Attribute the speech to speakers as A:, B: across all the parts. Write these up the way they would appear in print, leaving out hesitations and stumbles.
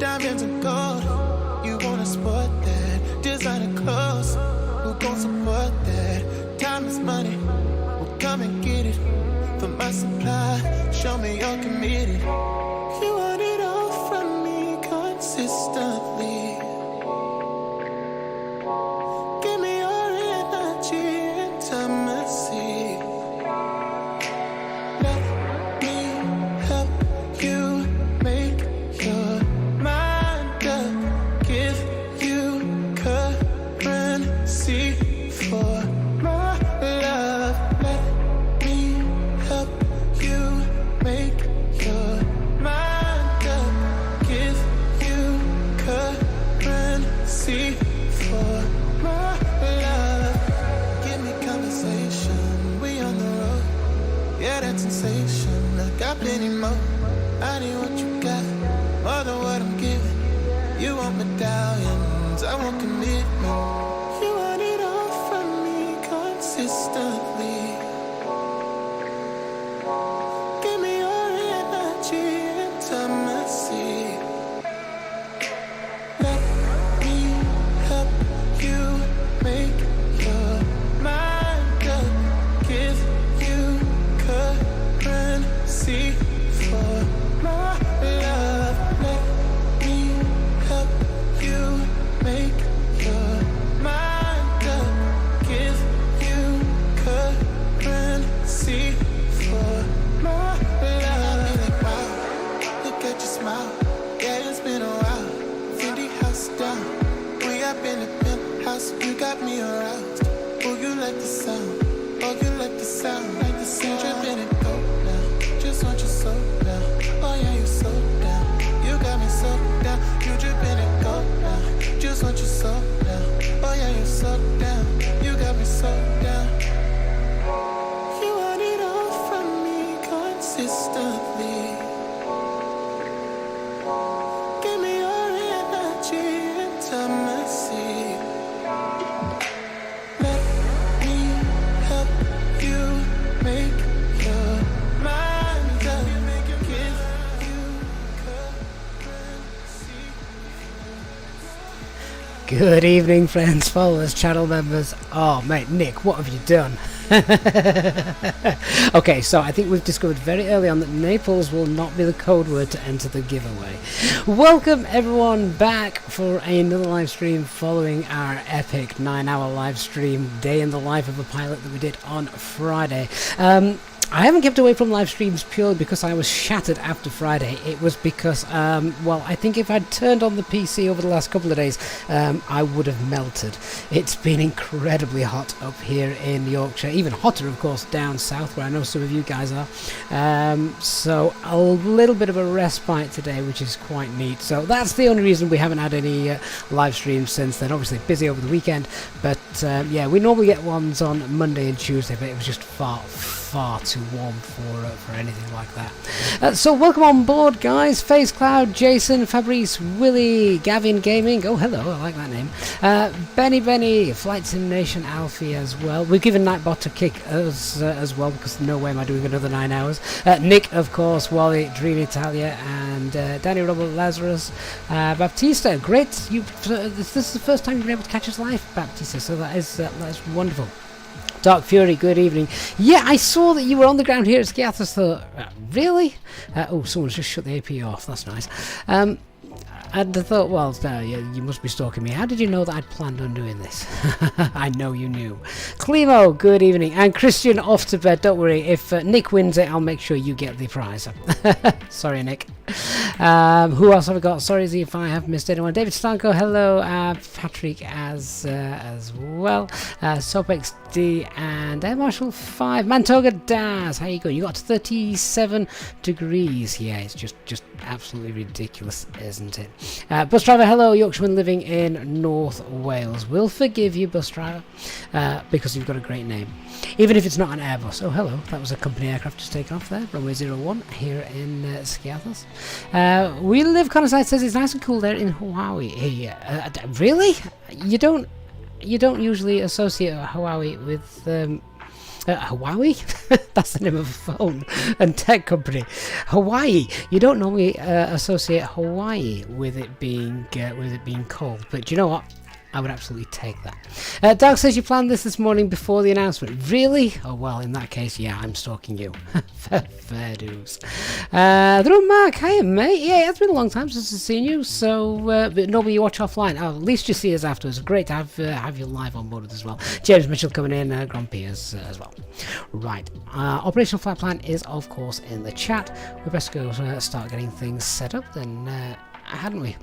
A: diamonds and gold. You wanna sport that, designer clothes. Who gon' support that? Time is money, well come and get it. For my supply, show me you're committed. You want it all from me consistently. Give me your energy, intimacy. Let me help you make your mind up. Give
B: Good evening, friends, followers, channel members. Oh, mate, Nick, what have you done? Okay, so I think we've discovered very early on that Naples will not be the code word to enter the giveaway. Welcome everyone back for another live stream following our epic 9-hour live stream, day in the life of a pilot, that we did on Friday. I haven't kept away from live streams purely because I was shattered after Friday. It was because, well, I think if I'd turned on the PC over the last couple of days, I would have melted. It's been incredibly hot up here in Yorkshire, even hotter, of course, down south, where I know some of you guys are. So a little bit of a respite today, which is quite neat. So that's the only reason we haven't had any live streams since then. Obviously busy over the weekend, but yeah, we normally get ones on Monday and Tuesday, but it was just far too warm for anything like that. So welcome on board, guys. Face Cloud, Jason, Fabrice, Willie, Gavin Gaming. Oh, hello, I like that name. Benny, Flight Sim Nation, Alfie as well. We've given Nightbot a kick as well, because no way am I doing another 9 hours. Nick, of course, Wally, Dream Italia, and Danny, Robert, Lazarus, Baptista. Great. This is the first time you've been able to catch us live, Baptista, so that's wonderful. Dark Fury, good evening. Yeah, I saw that you were on the ground here at Skiathos, though. Really? Oh, someone's just shut the AP off. That's nice. And I thought, well, you must be stalking me. How did you know that I'd planned on doing this? I know you knew. Clemo, good evening. And Christian, off to bed. Don't worry. If Nick wins it, I'll make sure you get the prize. Sorry, Nick. Who else have I got? Sorry if I have missed anyone. David Stanko, hello. Patrick as well. Sopex D and Air Marshal 5. Mantoga Daz, how you going? You got to 37 degrees. Yeah, it's just absolutely ridiculous, isn't it? Bus driver, hello. Yorkshireman living in North Wales. We'll forgive you, bus driver, because you've got a great name, even if it's not an Airbus. Oh, hello. That was a company aircraft just taken off there. Runway 01 here in Skiathos. We Live Conosite says it's nice and cool there in Hawaii. Really? You don't usually associate Hawaii with Hawaii? That's the name of a phone and tech company. Hawaii. You don't normally associate Hawaii with it being cold, but do you know what? I would absolutely take that. Doug says you planned this morning before the announcement. Really? Oh, well, in that case, yeah, I'm stalking you. Fair dues. The room, Mark. Hiya, mate. Yeah, it's been a long time since I've seen you, so but normally you watch offline. Oh, at least you see us afterwards. Great to have you live on board as well. James Mitchell coming in, Grand P as well. Right. Operational flight plan is, of course, in the chat. We best go start getting things set up then, hadn't we?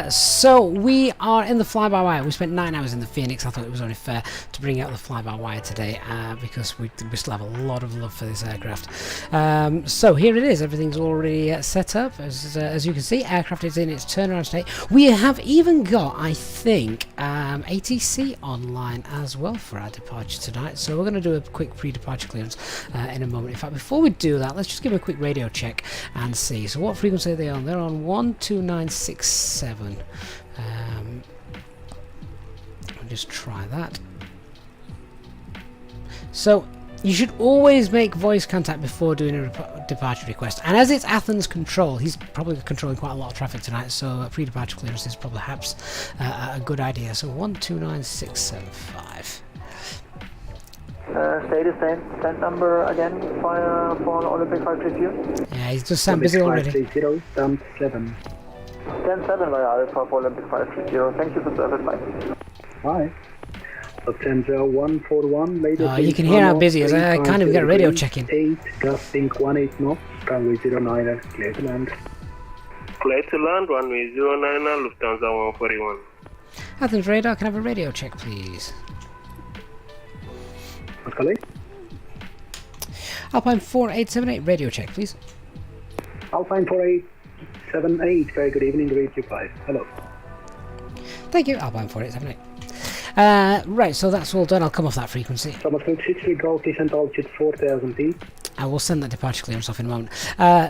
B: So we are in the fly-by-wire. We spent 9 hours in the Phoenix. I thought it was only fair to bring out the fly-by-wire today because we still have a lot of love for this aircraft. So here it is. Everything's already set up. As you can see, aircraft is in its turnaround state. We have even got, I think, ATC online as well for our departure tonight. So we're going to do a quick pre-departure clearance in a moment. In fact, before we do that, let's just give a quick radio check and see. So what frequency are they on? They're on 12967. I'll just try that. So you should always make voice contact before doing a departure request, and as it's Athens control, he's probably controlling quite a lot of traffic tonight, so pre-departure clearance is perhaps a good idea. So 129675.
C: Say the same number again for Olympic 530.
B: Yeah, he's just sound busy already.
C: 530, stamp 7. 10-7 via Alpha for Olympic 530. Thank you for service, bye.
D: Hi. Lufthansa 141, latest.
B: Oh, you can hear how busy he is. I can't even get a radio check in.
D: 8, gusting 18 knots, runway 09, clear to land.
E: Clear to land, runway 09, Lufthansa 141.
B: Athens radar, can I have a radio check, please?
D: Okay.
B: Alpine 4878, radio check, please.
D: Alpine 4878, very good evening, radio 5. Hello.
B: Thank you, Alpine 4878. Right, so that's all done. I'll come off that frequency.
D: Thomas 63 Golf, descent altitude 4000 feet.
B: I will send that departure clearance off in a moment.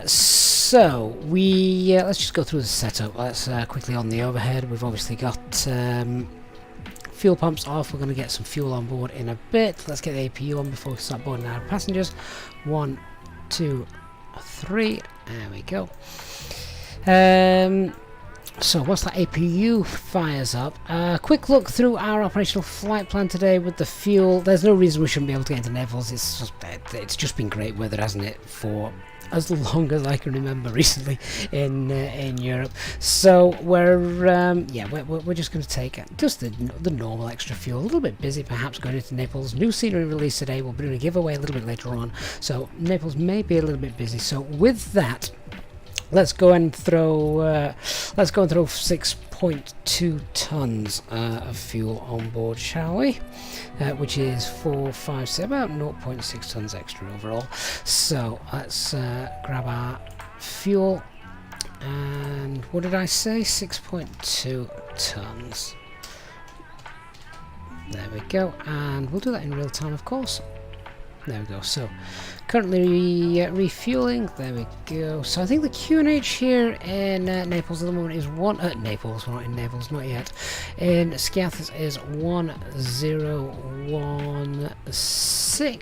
B: So we let's just go through the setup. Let's quickly on the overhead. We've obviously got fuel pumps off. We're going to get some fuel on board in a bit. Let's get the APU on before we start boarding our passengers. 1, 2, 3. There we go. So whilst that APU fires up, quick look through our operational flight plan today with the fuel. There's no reason we shouldn't be able to get into Naples. It's just been great weather, hasn't it, for as long as I can remember recently in Europe. So we're just going to take just the normal extra fuel. A little bit busy perhaps going into Naples. New scenery release today. We'll be doing a giveaway a little bit later on. So Naples may be a little bit busy. So with that, let's go and throw 6.2 tons of fuel on board, shall we? Which is 457, about 0.6 tons extra overall. So let's grab our fuel, and what did I say? 6.2 tons. There we go, and we'll do that in real time, of course. There we go. So currently refueling. There we go. So I think the QNH here in Naples at the moment is Naples. We're not in Naples, not yet. In Skiathos is 1016.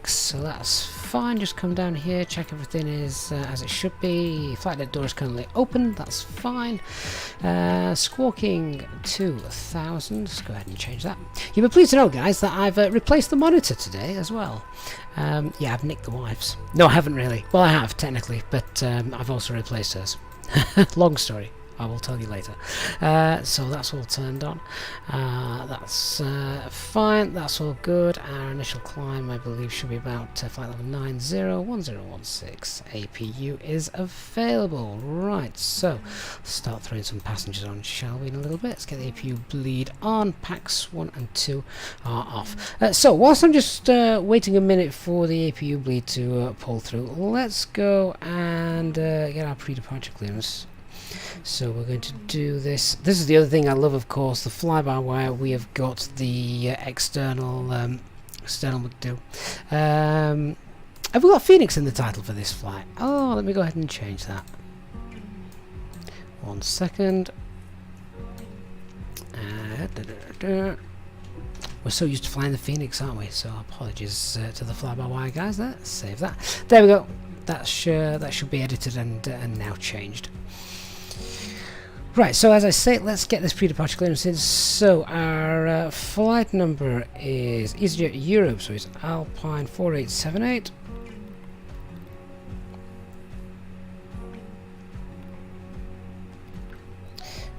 B: So that's fine. Just come down here, check everything is as it should be. Flight deck door is currently open. That's fine. Squawking 2000. Let's go ahead and change that. You'll be pleased to know, guys, that I've replaced the monitor today as well. Yeah, I've nicked the wife's. No, I haven't really. Well, I have, technically, but I've also replaced hers. Long story. I will tell you later. So that's all turned on. That's fine. That's all good. Our initial climb, I believe, should be about flight level 901016. APU is available. Right, so start throwing some passengers on, shall we, in a little bit? Let's get the APU bleed on. Packs 1 and 2 are off. So whilst I'm just waiting a minute for the APU bleed to pull through, let's go and get our pre-departure clearance. So we're going to do this. This is the other thing I love, of course, the fly-by-wire. We have got the external McDo. Have we got Phoenix in the title for this flight? Oh, let me go ahead and change that. 1 second. We're so used to flying the Phoenix, aren't we? So apologies to the fly-by-wire guys there. Save that. There we go. That should be edited and now changed. Right, so as I say, let's get this pre-departure clearance in. So our flight number is Easyjet Europe, so it's Alpine 4878.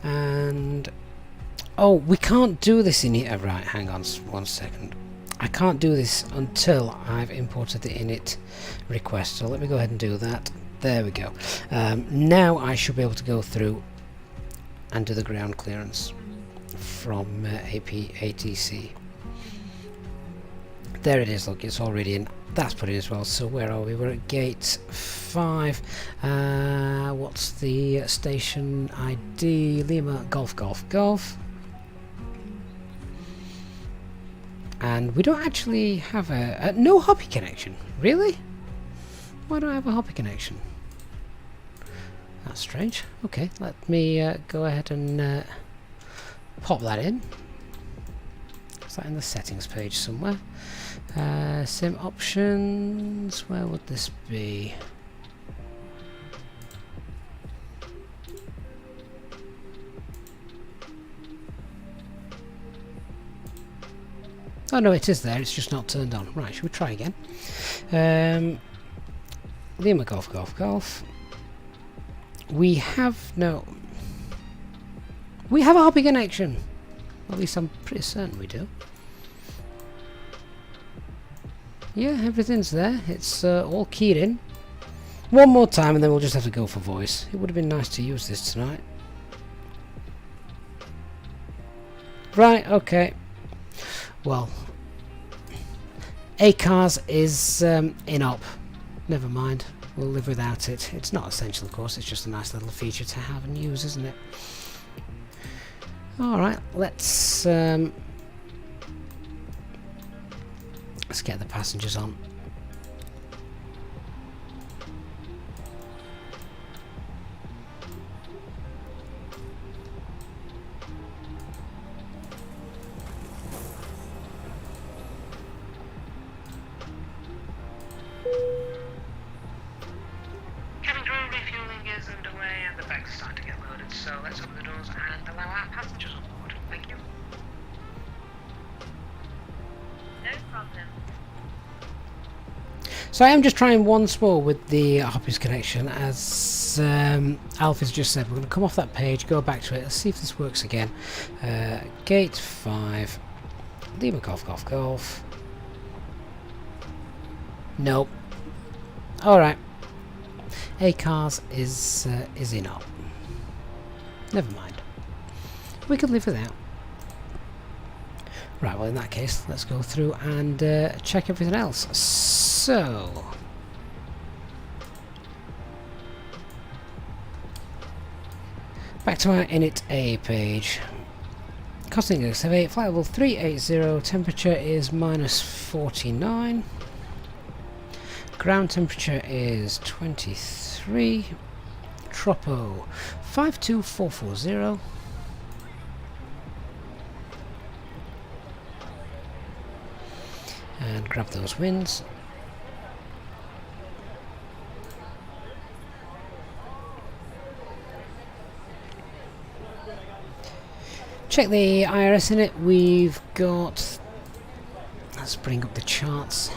B: And oh, we can't do this in here. Right, hang on 1 second. I can't do this until I've imported the init request. So let me go ahead and do that. There we go. Now I should be able to go through and do the ground clearance from ATC. There it is, look, it's already in. That's put in as well. So where are we? We're at gate 5. What's the station ID? Lima Golf Golf Golf. And we don't actually have a no hoppy connection. Really? Why don't I have a hoppy connection? That's strange. Okay, let me go ahead and pop that in. Is that in the settings page somewhere? Sim options, where would this be? Oh no, it is there, it's just not turned on. Right, should we try again? Lima Golf Golf Golf. We have a hoppy connection. At least I'm pretty certain we do. Yeah, everything's there. It's all keyed in. One more time and then we'll just have to go for voice. It would have been nice to use this tonight. Right, okay. Well, ACARS is in op. Never mind. We'll live without it. It's not essential, of course. It's just a nice little feature to have and use, isn't it? All right, let's get the passengers on.
F: Cabin crew refueling is underway and the bags are starting
B: get loaded. So let's open the doors and allow our passengers on board. Thank you.
F: No problem.
B: So I am just trying once more with the Hoppies connection, as Alfie's just said. We're going to come off that page, go back to it, let's see if this works again. Gate 5, Lima Golf Golf Golf. Nope. Alright. A-Cars is in up. Never mind. We could live without. Right, well in that case, let's go through and check everything else. So... back to our Init A page. Costing index of 8, flight level 380, temperature is -49. Ground temperature is 23. Tropo 52440. And grab those winds. Check the IRS in it. We've got... let's bring up the charts.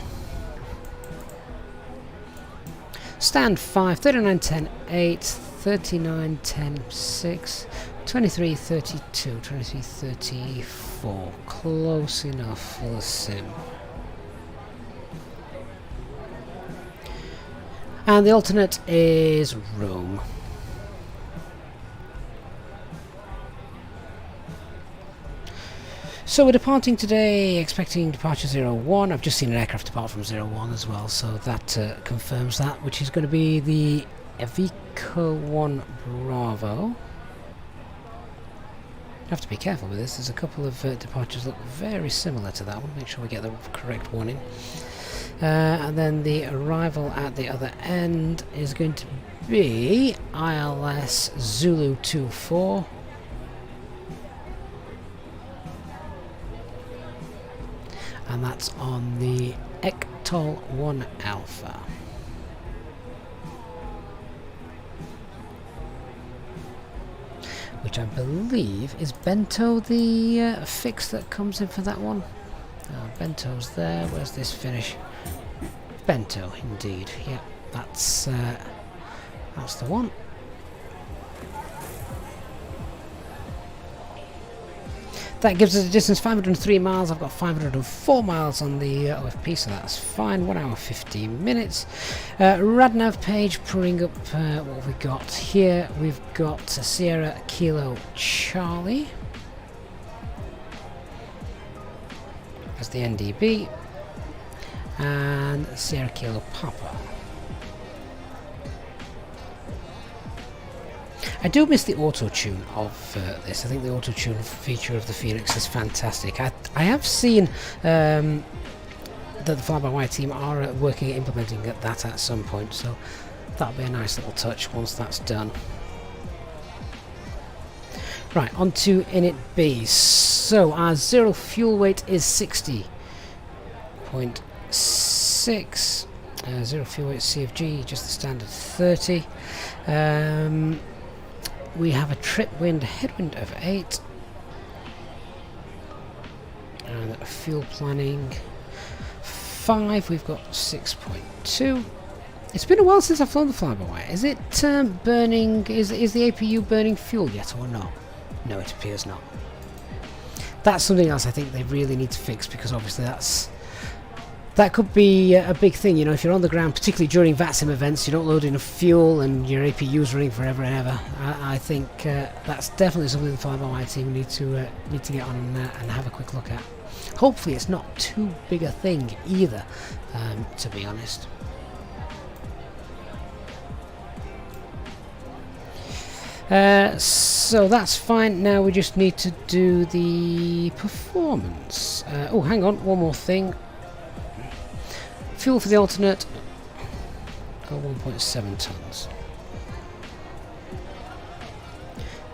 B: Stand 5, 39, 10, 8, 39, 10, 6, 23, 32, 23, 34. Close enough for the sim. And the alternate is Rome. So we're departing today, expecting departure 01. I've just seen an aircraft depart from 01 as well, so that confirms that, which is going to be the Evico 1 Bravo. You have to be careful with this, there's a couple of departures that look very similar to that. I want to make sure we get the correct one in. And then the arrival at the other end is going to be ILS Zulu 24. And that's on the Ectol 1 Alpha. Which I believe is Bento the fix that comes in for that one. Bento's there. Where's this finish? Bento, indeed. Yeah, that's the one. That gives us a distance 503 miles. I've got 504 miles on the OFP, so that's fine. 1 hour 15 minutes. Radnav page, pulling up what we've got here. We've got Sierra Kilo Charlie as the NDB, and Sierra Kilo Papa. I do miss the auto-tune of this. I think the auto-tune feature of the Phoenix is fantastic. I have seen that the Fly-by-Wire team are working at implementing that at some point, so that'll be a nice little touch once that's done. Right, on to Init B. So our zero fuel weight is 60.6. Zero fuel weight CFG, just the standard 30. We have a trip wind headwind of 8, and fuel planning 5. We've got 6.2. It's been a while since I've flown the fly-by-wire. Is it burning? Is the APU burning fuel yet or not? No, it appears not. That's something else I think they really need to fix, because obviously that could be a big thing, you know, if you're on the ground, particularly during VATSIM events, you don't load enough fuel and your APU's running forever and ever. I think that's definitely something the fly-by-wire team need to get on and have a quick look at. Hopefully it's not too big a thing either, to be honest. So that's fine. Now we just need to do the performance. Oh, hang on, one more thing. Fuel for the alternate, 1.7 tons.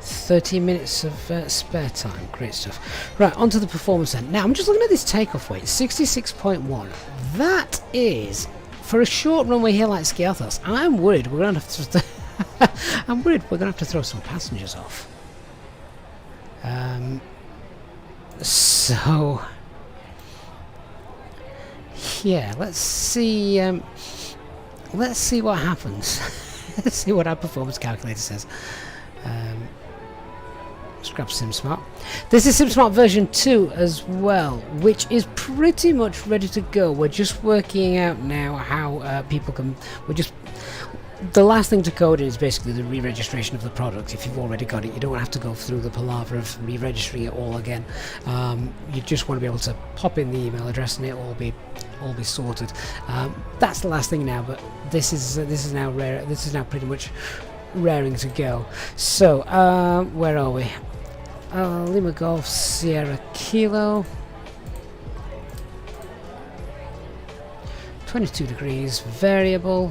B: 30 minutes of spare time, great stuff. Right, onto the performance then. Now I'm just looking at this takeoff weight, 66.1. That is, for a short runway here like Skiathos, I'm worried we're going to have to I'm worried we're going to have to throw some passengers off. So yeah, let's see what happens. Let's see what our performance calculator says. Let's grab SimSmart. This is SimSmart version 2 as well, which is pretty much ready to go. We're just working out now how people can. The last thing to code is basically the re-registration of the product. If you've already got it, you don't have to go through the palaver of re-registering it all again. You just want to be able to pop in the email address and it will all be sorted. That's the last thing now, but this is now rare. This is now pretty much raring to go. So where are we? Lima Golf Sierra Kilo. 22 degrees variable.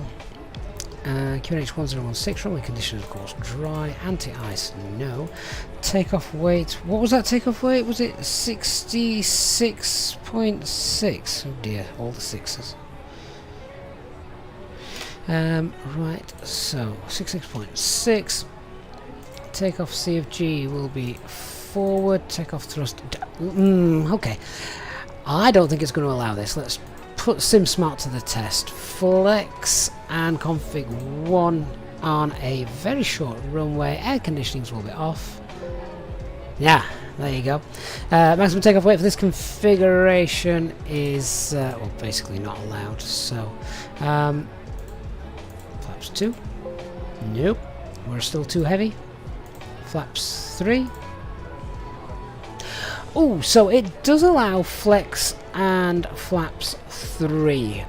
B: QNH 1016, runway condition of course dry, anti-ice no, takeoff weight, what was that takeoff weight, was it 66.6, oh dear, all the sixes. Right, so 66.6, takeoff CFG will be forward, takeoff thrust, okay, I don't think it's going to allow this. Let's put SimSmart to the test. Flex and config 1 on a very short runway. Air conditionings will be off. Yeah, there you go. Maximum takeoff weight for this configuration is well, basically not allowed. So flaps 2. Nope, we're still too heavy. Flaps 3. Oh, so it does allow flex and flaps 3.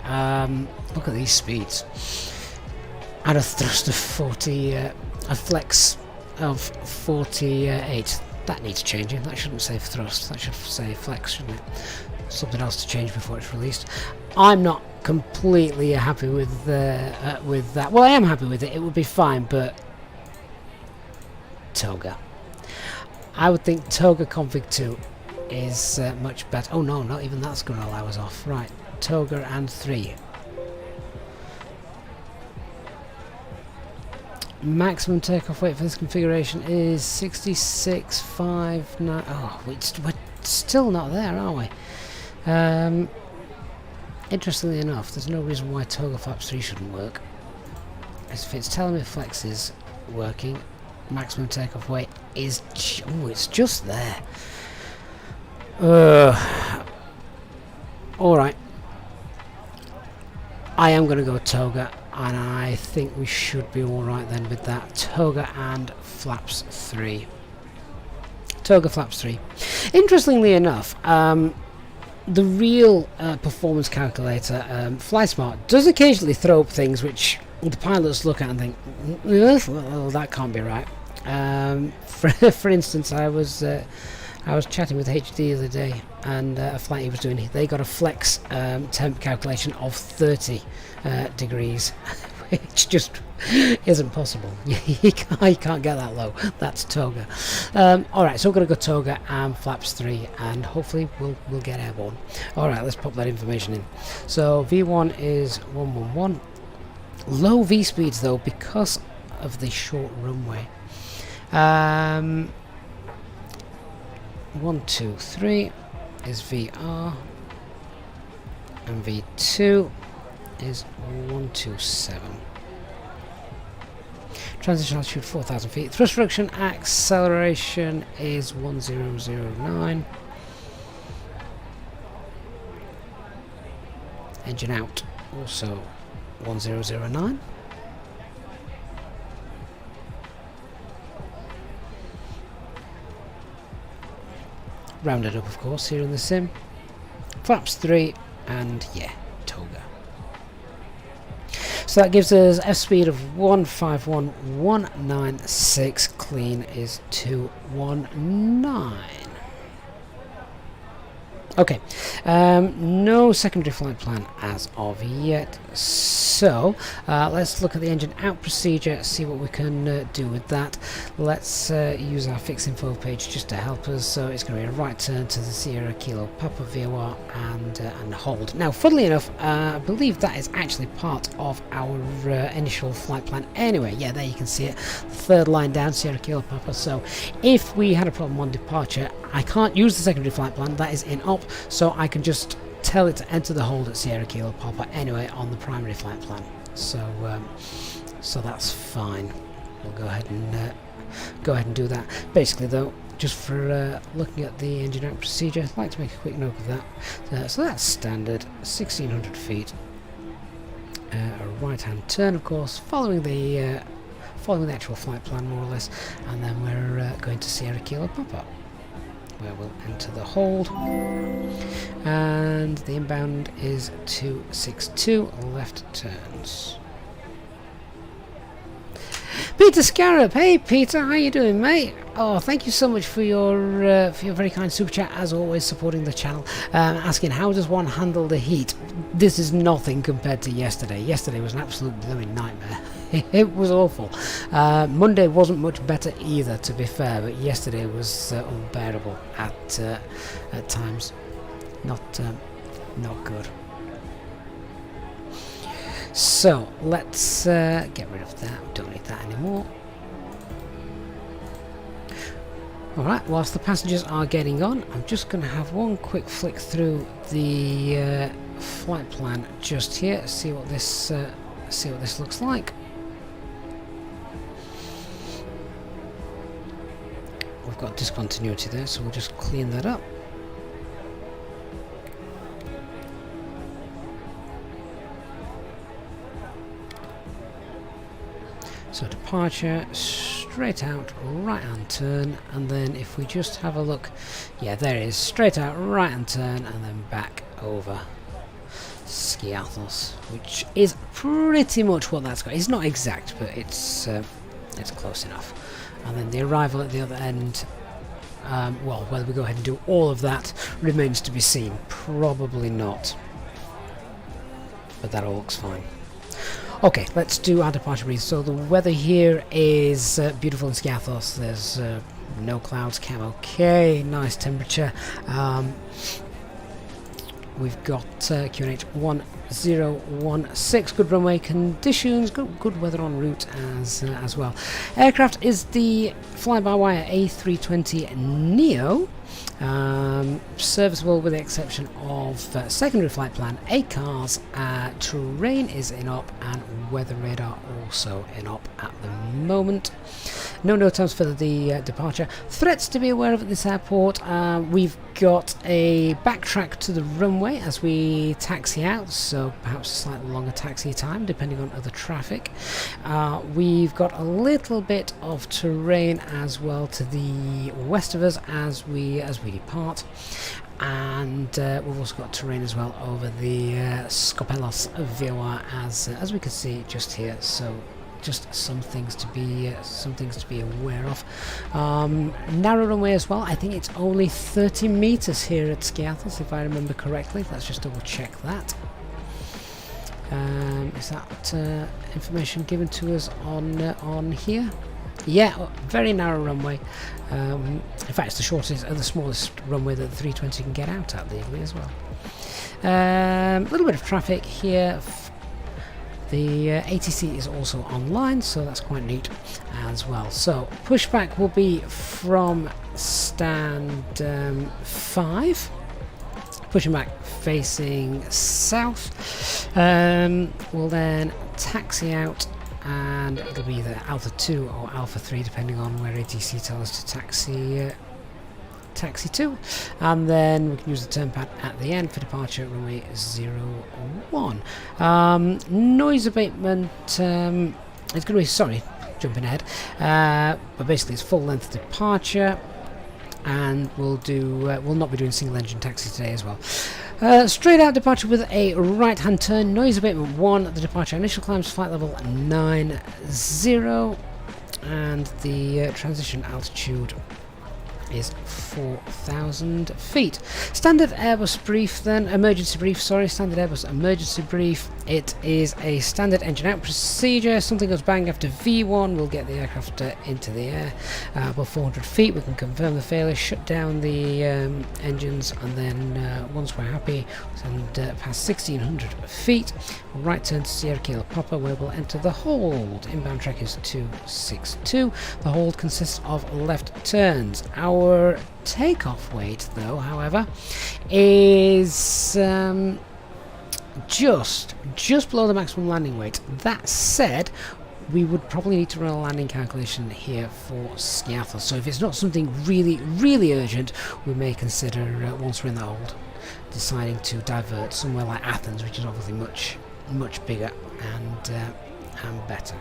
B: Look at these speeds. And a thrust of 40, a flex of 48. That needs changing. That shouldn't say thrust. That should say flex, shouldn't it? Something else to change before it's released. I'm not completely happy with that. Well, I am happy with it. It would be fine, but Toga. I would think Toga config 2 is much better. Oh no, not even that's going to allow us off. Right, Toga and 3. Maximum takeoff weight for this configuration is 66.59. Oh, we're still not there, are we? Interestingly enough, there's no reason why Toga flaps 3 shouldn't work. If it's telling me flex is working, maximum takeoff weight is it's just there. Alright, I am going to go Toga, and I think we should be alright then with that. Toga and flaps 3. Toga flaps 3. Interestingly enough, the real performance calculator, FlySmart, does occasionally throw up things which the pilots look at and think, well, that can't be right. For instance, I was chatting with HD the other day, and a flight he was doing, they got a flex temp calculation of 30 degrees, which just isn't possible. You can't get that low. That's Toga. Alright, so we're going to go Toga and flaps 3, and hopefully we'll get airborne. Alright, let's pop that information in. So V1 is 111. Low V speeds though, because of the short runway. 1, 2, 3 is VR, and V2 is 127. Transition altitude 4,000 feet. Thrust reduction acceleration is 1009. Engine out also 1009. Rounded up, of course, here in the sim. Flaps 3, and yeah, Toga. So that gives us F speed of 151,196. Clean is 219. Okay, no secondary flight plan as of yet, so let's look at the engine out procedure, see what we can do with that. Let's use our fix info page just to help us. So it's going to be a right turn to the Sierra Kilo Papa VOR and hold. Now, funnily enough, I believe that is actually part of our initial flight plan anyway. Yeah, there you can see it, the third line down, Sierra Kilo Papa. So if we had a problem on departure, I can't use the secondary flight plan, that is in op, so I can just tell it to enter the hold at Sierra Kilo Papa anyway on the primary flight plan. So so that's fine. We'll go ahead and do that. Basically though, just for looking at the engine out procedure, I'd like to make a quick note of that. So that's standard, 1600 feet. A right hand turn, of course, following the actual flight plan more or less, and then we're going to Sierra Kilo Papa, where we'll enter the hold, and the inbound is 262 left turns. Peter Scarab, hey Peter, how you doing, mate? Oh, thank you so much for your very kind super chat, as always, supporting the channel. Asking how does one handle the heat? This is nothing compared to yesterday. Yesterday was an absolute blooming nightmare. It was awful. Monday wasn't much better either, to be fair, but yesterday was unbearable at times. Not good. So let's get rid of that. We don't need that anymore. Alright, whilst the passengers are getting on, I'm just going to have one quick flick through the flight plan just here, see what this looks like. We've got discontinuity there, so we'll just clean that up. So departure, straight out, right hand turn, and then if we just have a look, yeah, there it is, straight out, right hand turn, and then back over Skiathos, which is pretty much what that's got. It's not exact, but it's close enough. And then the arrival at the other end, well, whether we go ahead and do all of that remains to be seen. Probably not, but that all looks fine. Okay, let's do our departure brief. So the weather here is beautiful in Skiathos. There's no clouds, cam okay, nice temperature. We've got QNH 1016, good runway conditions, good weather en route as well. Aircraft is the fly-by-wire A320neo. Serviceable with the exception of secondary flight plan, ACARS, terrain is in op, and weather radar also in op at the moment. No times for the departure. Threats to be aware of at this airport. We've got a backtrack to the runway as we taxi out, so perhaps a slightly longer taxi time depending on other traffic. We've got a little bit of terrain as well to the west of us as we depart, and we've also got terrain as well over the Skopelos VOR as we can see just here. So just some things to be aware of. Narrow runway as well. I think it's only 30 meters here at Skiathos, if I remember correctly. Let's just double check that. Is that information given to us on here? Yeah, very narrow runway. In fact, it's the shortest, the smallest runway that the 320 can get out at legally as well. A little bit of traffic here. The ATC is also online, so that's quite neat as well. So pushback will be from stand 5, pushing back facing south. We'll then taxi out, and it'll be either Alpha 2 or Alpha 3 depending on where ATC tells us to taxi to, and then we can use the turn pad at the end for departure runway 01. Noise abatement, it's going to be, sorry, jumping ahead, but basically it's full length departure, and we'll not be doing single engine taxi today as well. Straight out departure with a right hand turn, noise abatement 1, the departure initial climbs flight level 90, and the transition altitude is 4,000 feet. Standard Airbus brief then, emergency brief, sorry, standard Airbus emergency brief. It is a standard engine out procedure. Something goes bang after V1, we'll get the aircraft into the air. Above 400 feet, we can confirm the failure, shut down the engines, and then once we're happy, send past 1,600 feet. We'll right turn to Sierra Kilo Papa, where we'll enter the hold. Inbound track is 262. The hold consists of left turns. Our takeoff weight, though, however, is just below the maximum landing weight. That said, we would probably need to run a landing calculation here for Skiathos. So if it's not something really urgent, we may consider, once we're in the hold, deciding to divert somewhere like Athens, which is obviously much bigger and better.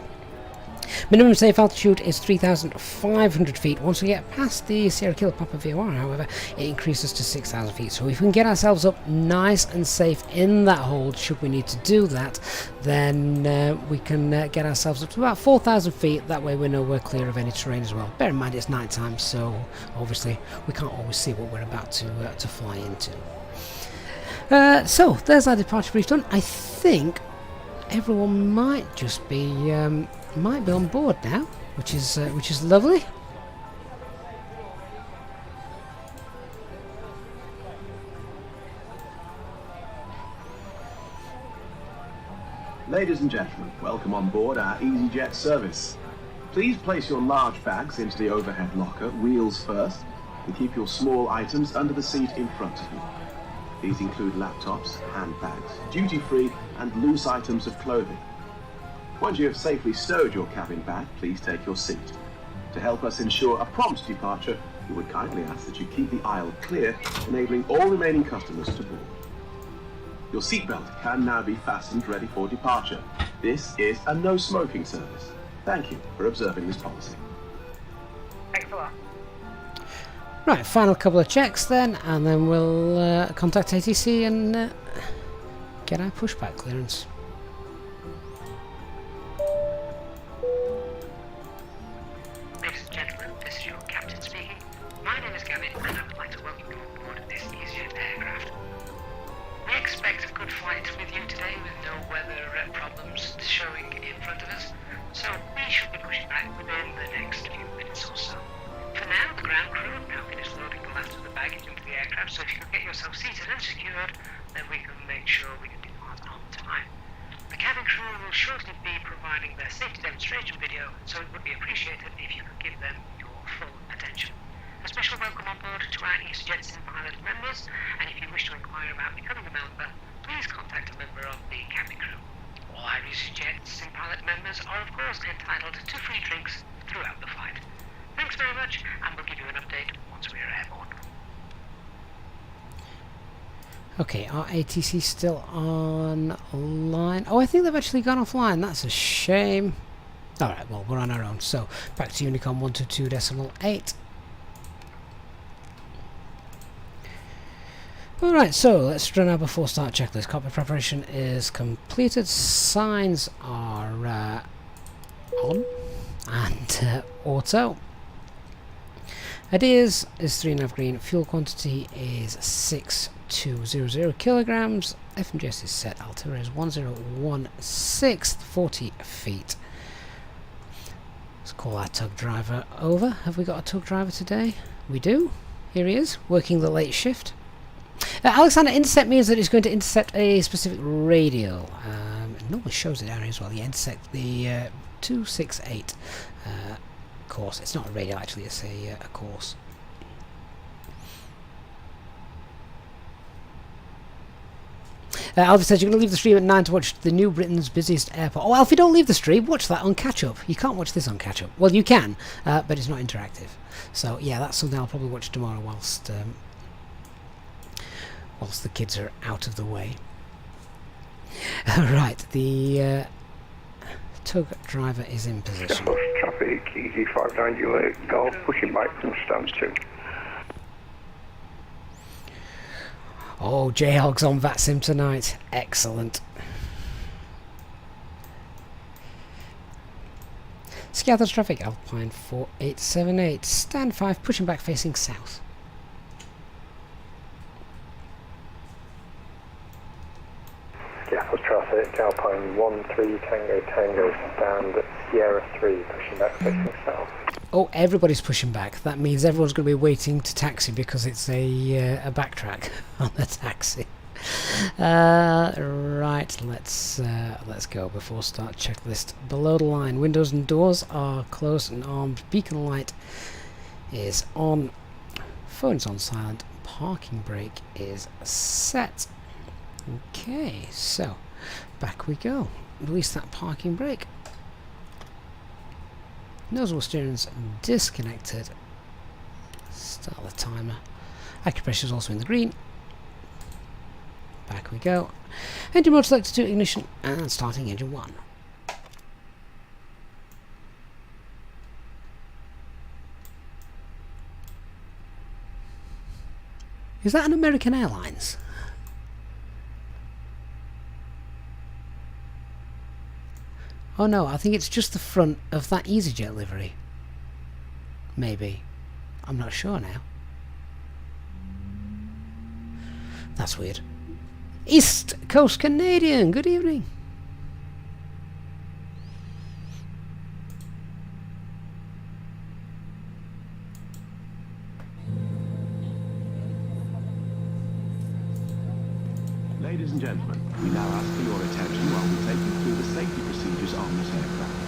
B: Minimum safe altitude is 3,500 feet. Once we get past the Sierra Kilo Papa VOR, however, it increases to 6,000 feet. So if we can get ourselves up nice and safe in that hold, should we need to do that, then we can get ourselves up to about 4,000 feet. That way we know we're clear of any terrain as well. Bear in mind it's night time, so obviously we can't always see what we're about to fly into. So there's our departure brief done. I think everyone might just be on board now, which is lovely.
G: Ladies and gentlemen, welcome on board our Easyjet service. Please place your large bags into the overhead locker, wheels first, and keep your small items under the seat in front of you. These include laptops, handbags, duty-free and loose items of clothing. Once you have safely stowed your cabin bag, please take your seat. To help us ensure a prompt departure, we would kindly ask that you keep the aisle clear, enabling all remaining customers to board. Your seatbelt can now be fastened ready for departure. This is a no smoking service. Thank you for observing this policy.
F: Thanks a lot.
B: Right, final couple of checks then, and then we'll contact ATC and get our pushback clearance.
H: Ladies and gentlemen, this is your captain speaking. My name is Gavin, and I would like to welcome you on board this Easyjet aircraft. We expect a good flight with you today, with no weather problems showing in front of us, so we should be pushing back within the next few minutes or so. For now, the ground crew have now finished loading the last of the baggage into the aircraft, so if you could get yourself seated and secured, then we can make sure we can depart on time. The cabin crew will shortly be providing their safety demonstration video, so it would be appreciated if you could give them your full attention. A special welcome on board to our Easyjet Sim Pilot members, and if you wish to inquire about becoming a member, please contact a member of the cabin crew. All our Easyjet Sim Pilot members are of course entitled to free drinks throughout the flight. Thanks very much, and we'll give you an update once we are airborne.
B: Okay, are ATC still online? Oh, I think they've actually gone offline. That's a shame. Alright, well, we're on our own. So, back to Unicom 122.8. Alright, so let's run our before start checklist. Cockpit preparation is completed. Signs are on. And auto. Ideas is 3.5 green. Fuel quantity is 6,200 kilograms. FMGS is set. Altimeter is 1016, 40 feet. Let's call our tug driver over. Have we got a tug driver today? We do. Here he is, working the late shift. Alexander, intercept means that it's going to intercept a specific radial. It normally shows it down here as well. Yeah, intercept the 268 course. It's not a radial actually, it's a course. Alfie says you're going to leave the stream at 9 to watch the New Britain's busiest airport. Oh, Alfie, don't leave the stream. Watch that on catch-up. You can't watch this on catch-up. Well, you can, but it's not interactive. So, yeah, that's something I'll probably watch tomorrow whilst the kids are out of the way. Right, the tug driver is in position.
C: Traffic, easy 5908, golf, pushing back from stand 2.
B: Oh, J-Hog's on VATSIM tonight. Excellent. Skiathos traffic, Alpine 4878, stand 5, pushing back facing south.
C: Skiathos traffic, Alpine 13 Tango Tango, stand Sierra 3, pushing back facing south.
B: Oh, everybody's pushing back. That means everyone's going to be waiting to taxi because it's a backtrack on the taxi. Right, let's go before start checklist. Below the line, windows and doors are closed and armed. Beacon light is on. Phone's on silent. Parking brake is set. Okay, so back we go. Release that parking brake. Nozzle steering's disconnected. Start the timer. Acupressure is also in the green. Back we go. Engine mode selected to ignition and starting engine 1. Is that an American Airlines? Oh no, I think it's just the front of that Easyjet livery. Maybe. I'm not sure now. That's weird. East Coast Canadian, good evening.
G: Ladies and gentlemen, we now ask for your attention while we take you through the safety procedures on this aircraft.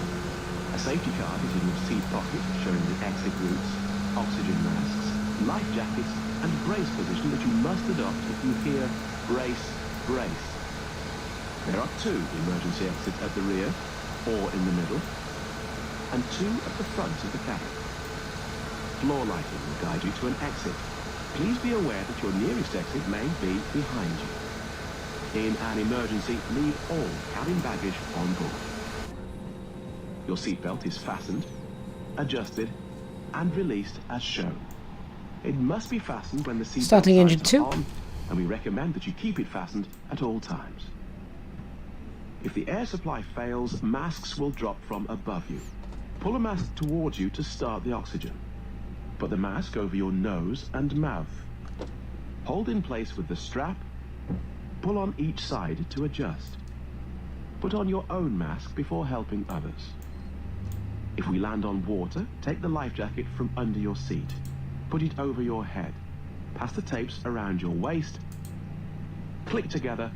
G: A safety card is in your seat pocket showing the exit routes, oxygen masks, life jackets and brace position that you must adopt if you hear brace, brace. There are 2 emergency exits at the rear or in the middle and 2 at the front of the cabin. Floor lighting will guide you to an exit. Please be aware that your nearest exit may be behind you. In an emergency, leave all cabin baggage on board. Your seatbelt is fastened, adjusted, and released as shown. It must be fastened when the seatbelt
B: Starting engine
G: signs
B: 2.
G: are on, and we recommend that you keep it fastened at all times. If the air supply fails, masks will drop from above you. Pull a mask towards you to start the oxygen. Put the mask over your nose and mouth. Hold in place with the strap. Pull on each side to adjust. Put on your own mask before helping others. If we land on water, take the life jacket from under your seat. Put it over your head. Pass the tapes around your waist. Click together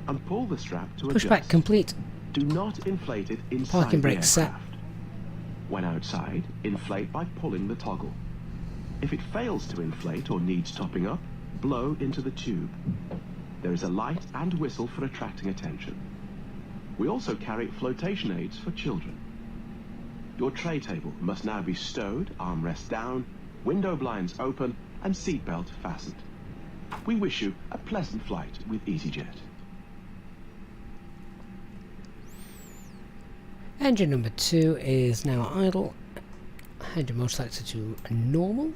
G: and pull the strap to adjust.
B: Pushback complete.
G: Do not inflate it inside
B: Parking
G: the
B: brake set.
G: aircraft. When outside, inflate by pulling the toggle. If it fails to inflate or needs topping up, blow into the tube. There is a light and whistle for attracting attention. We also carry flotation aids for children. Your tray table must now be stowed, armrest down, window blinds open, and seatbelt fastened. We wish you a pleasant flight with Easyjet.
B: Engine number 2 is now idle. Engine mode selected to normal.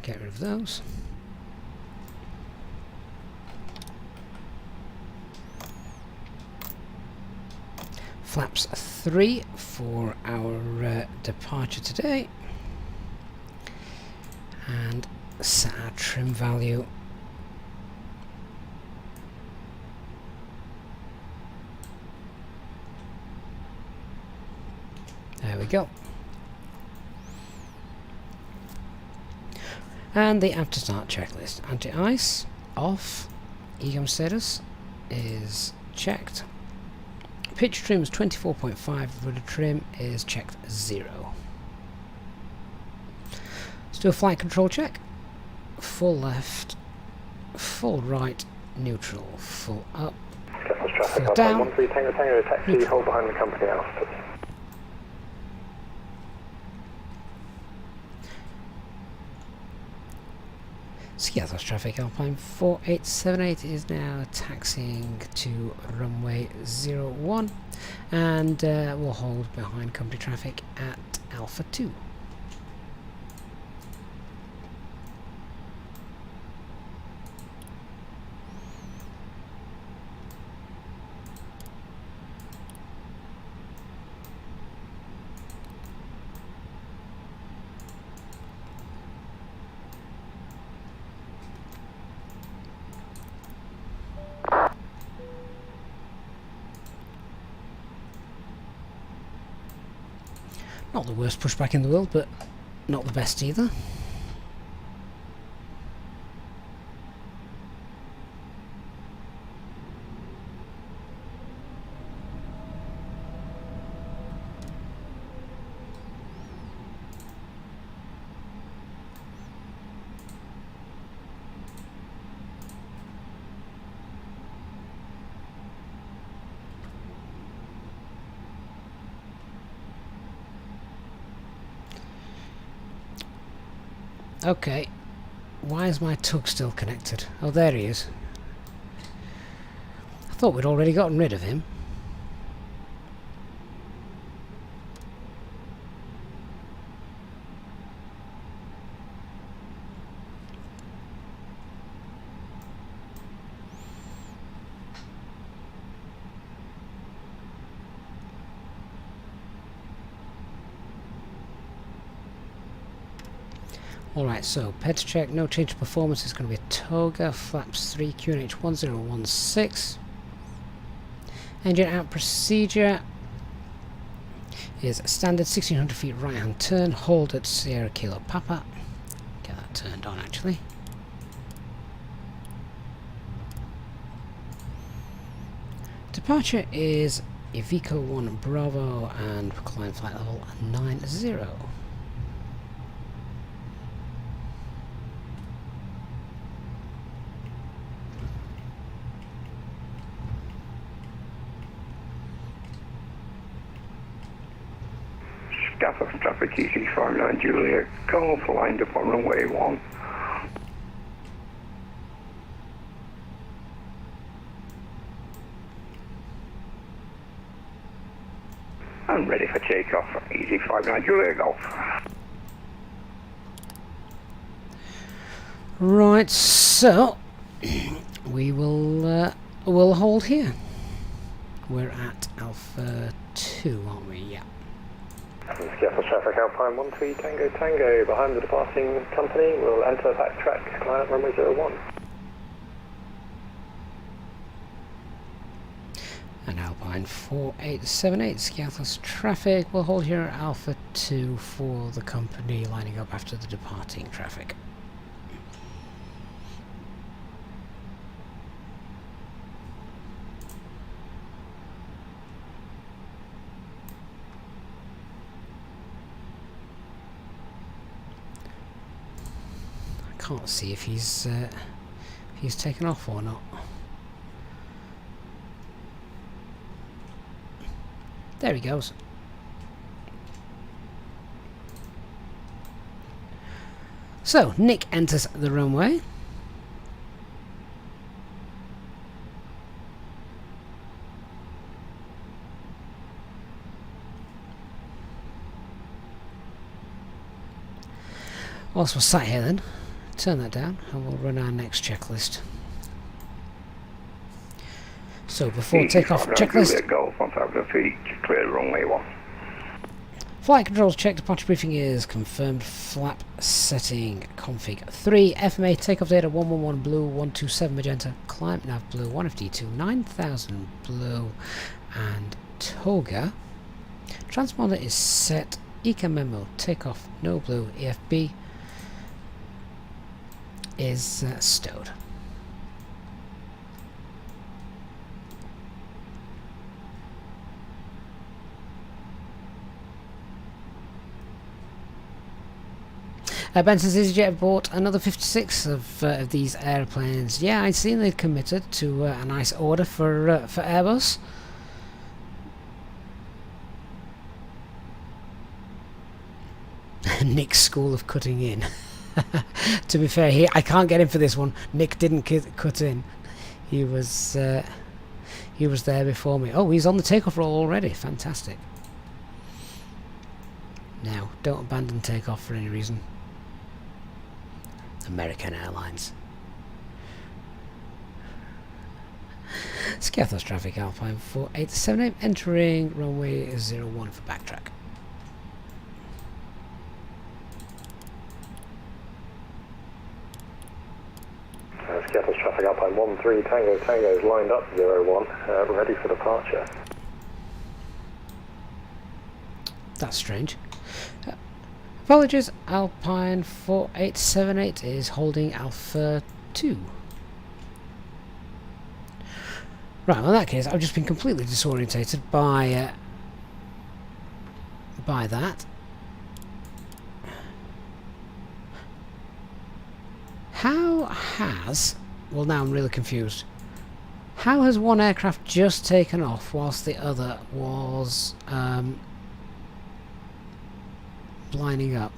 B: Get rid of those. Flaps 3 for our departure today. And set our trim value. There we go. And the after start checklist. Anti-ice off. EGOM status is checked. Pitch trim is 24.5. Rudder trim is checked 0. Let's do a flight control check. Full left, full right, neutral, full up, full down.
C: 13 Tango Tango taxi, hold behind the company house, please.
B: Skiathos traffic, Alpine 4878 is now taxiing to runway 01 and will hold behind company traffic at Alpha 2. Not the worst pushback in the world, but not the best either. Okay, why is my tug still connected? Oh, there he is. I thought we'd already gotten rid of him. Alright, so ped check, no change to performance, it's going to be a Toga, flaps 3, QNH 1016. Engine out procedure is standard 1600 feet right hand turn, hold at Sierra Kilo Papa. Get that turned on actually. Departure is Iveco 1 Bravo and climb flight level 90.
I: Skiathos traffic EC59 Juliet, call for lined up on runway 1. I'm ready for takeoff, EC59 Juliet Golf.
B: Right, so we will we'll hold here. We're at Alpha 2, aren't we? Yeah.
C: Skiathos traffic Alpine 13 Tango Tango behind the departing company. We'll enter backtrack, climb up runway 01.
B: And Alpine 4878 Skiathos traffic. We'll hold here at Alpha 2 for the company lining up after the departing traffic. Can't see if he's taken off or not. There he goes. So Nick enters the runway. Whilst we're sat here then, turn that down and we'll run our next checklist. So before takeoff checklist,
I: Golf 1000 feet, clear runway 1.
B: flight controls check, departure briefing is confirmed, flap setting config 3, FMA takeoff data 111 blue, 127 magenta, climb nav blue, 1FD2, 9000 blue and Toga. Transponder is set, ECA memo takeoff no blue, EFB is stowed. Benson's Easyjet bought another 56 of these airplanes. Yeah, I'd seen they'd committed to a nice order for Airbus. Nick's school of cutting in. To be fair, I can't get him for this one. Nick didn't cut in. He was there before me. Oh, he's on the takeoff roll already. Fantastic. Now, don't abandon takeoff for any reason. American Airlines. Skiathos traffic Alpine 4878 entering runway 01 for backtrack.
C: Skiathos traffic Alpine 13 Tango Tango is lined up 01, ready for departure.
B: That's strange. Apologies, Alpine 4878 is holding Alpha 2. Right, well in that case, I've just been completely disorientated by that. How has... well, now I'm really confused. How has one aircraft just taken off whilst the other was lining up?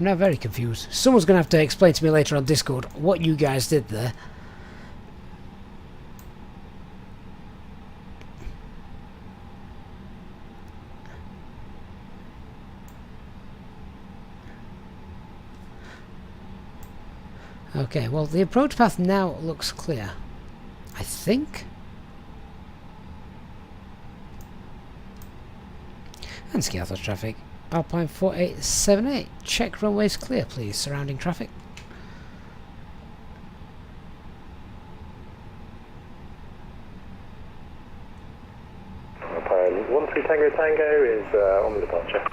B: I'm now very confused. Someone's going to have to explain to me later on Discord what you guys did there. Okay, well the approach path now looks clear. I think. And Skiathos traffic. Alpine 4878. Check runways clear, please. Surrounding traffic.
C: Alpine 13 Tango Tango is on the departure.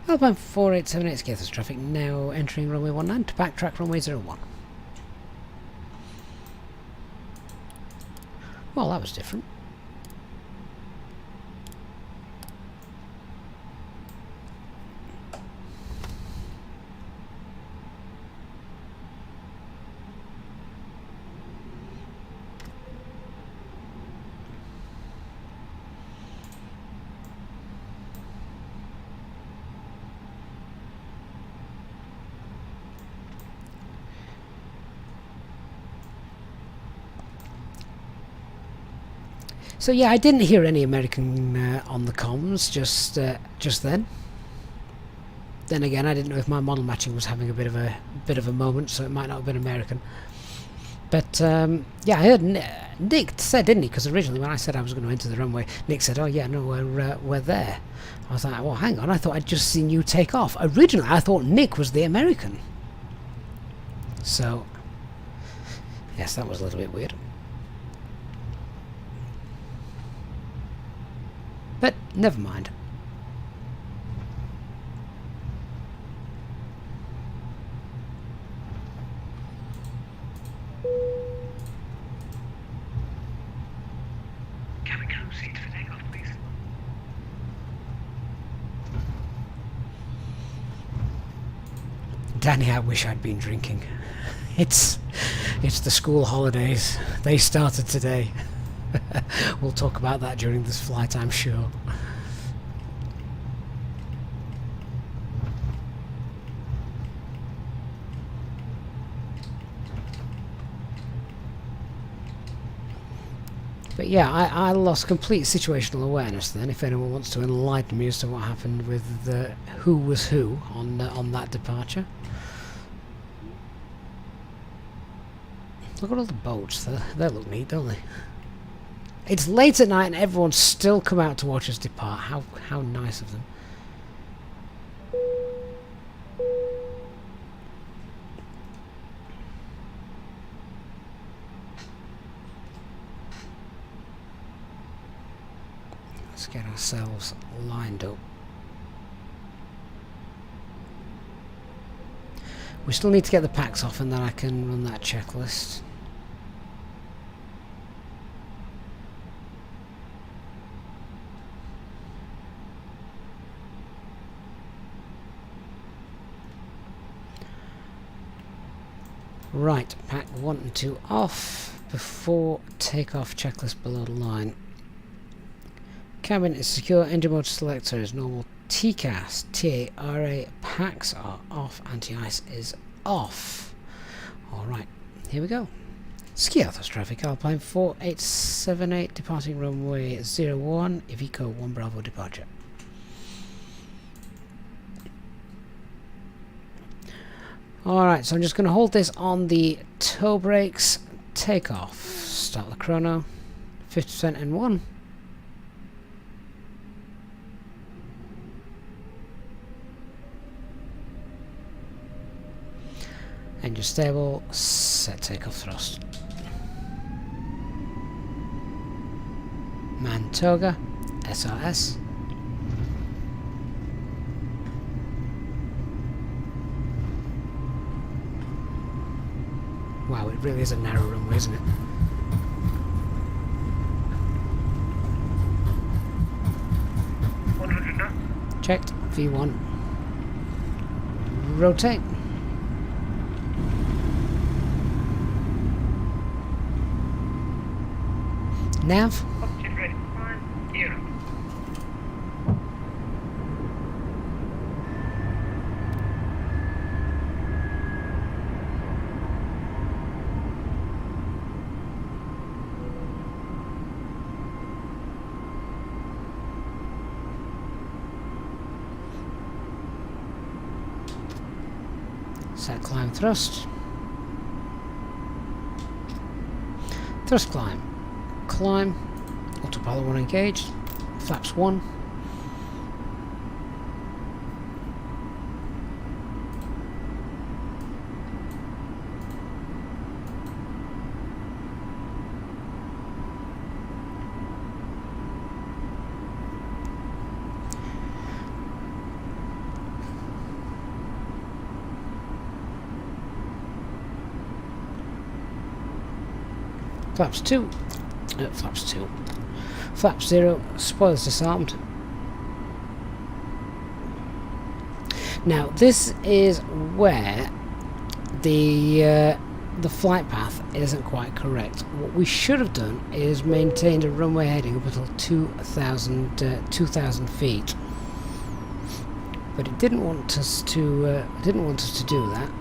B: Alpine 4878 Skiathos traffic now entering runway 19 to backtrack runway 01. Well, that was different. So yeah, I didn't hear any American on the comms just then. Then again, I didn't know if my model matching was having a bit of a moment, so it might not have been American. But yeah, I heard Nick said, didn't he? Because originally when I said I was going to enter the runway, Nick said, "Oh yeah, no, we're there." I was like, "Well, hang on, I thought I'd just seen you take off." Originally, I thought Nick was the American. So yes, that was a little bit weird. But never mind.
H: Cabin crew seat for takeoff, please.
B: Danny, I wish I'd been drinking. It's the school holidays. They started today. We'll talk about that during this flight, I'm sure. But yeah, I lost complete situational awareness then, if anyone wants to enlighten me as to what happened with who was who on that departure. Look at all the boats, they look neat, don't they? It's late at night and everyone's still come out to watch us depart. How nice of them. Let's get ourselves lined up. We still need to get the packs off and then I can run that checklist. Right, pack 1 and 2 off before takeoff, checklist below the line. Cabin is secure, engine mode selector is normal, TCAS, TARA packs are off, anti-ice is off. Alright, here we go. Skiathos traffic, Alpine 4878 departing runway 01, Ivico 1 Bravo departure. Alright, so I'm just going to hold this on the toe brakes, take off, start the chrono, 50% N1. Engine stable, set takeoff thrust. Mantoga, SRS. Wow, it really is a narrow runway, isn't it? Checked. V1. Rotate. Nav. Set climb thrust. Thrust climb. Climb. Autopilot 1 engaged. Flaps 1. Flaps 2. Flaps 2. Flaps 0. Spoilers disarmed. Now this is where the flight path isn't quite correct. What we should have done is maintained a runway heading up until 2,000 feet, but it didn't want us to do that.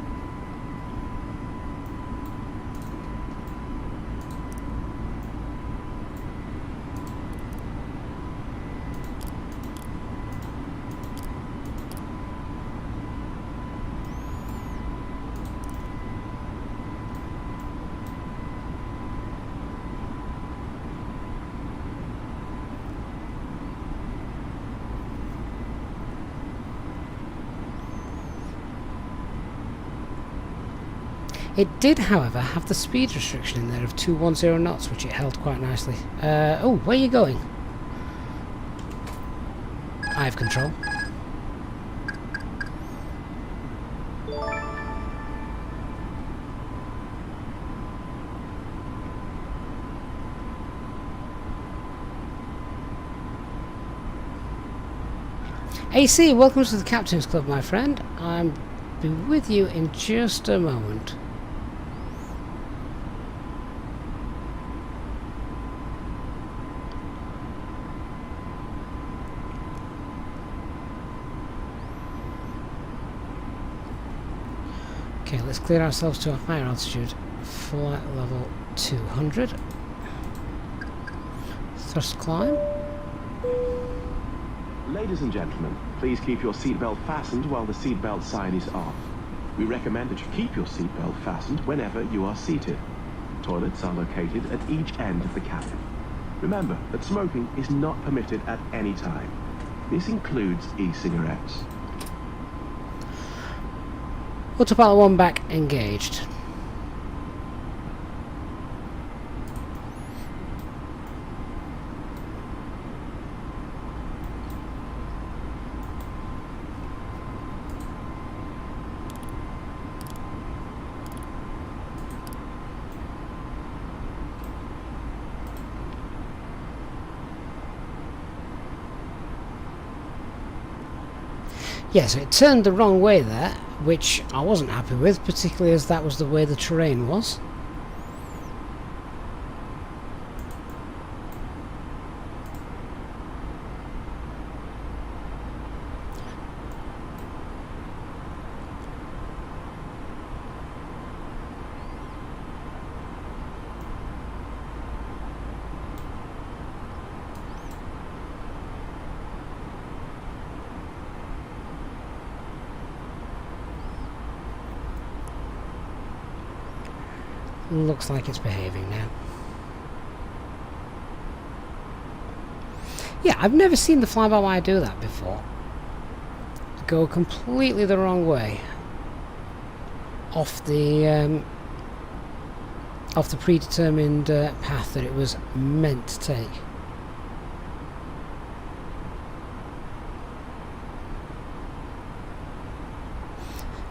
B: It did, however, have the speed restriction in there of 210 knots, which it held quite nicely. Oh, where are you going? I have control. AC, welcome to the Captain's Club, my friend. I'll be with you in just a moment. Okay, let's clear ourselves to a higher altitude. Flight level 200. Thrust climb.
G: Ladies and gentlemen, please keep your seatbelt fastened while the seatbelt sign is off. We recommend that you keep your seatbelt fastened whenever you are seated. Toilets are located at each end of the cabin. Remember that smoking is not permitted at any time. This includes e-cigarettes.
B: Autopilot 1 back engaged. Yeah, so it turned the wrong way there, which I wasn't happy with, particularly as that was the way the terrain was. Looks like it's behaving now. Yeah, I've never seen the fly-by-wire do that before. Go completely the wrong way. off the predetermined path that it was meant to take.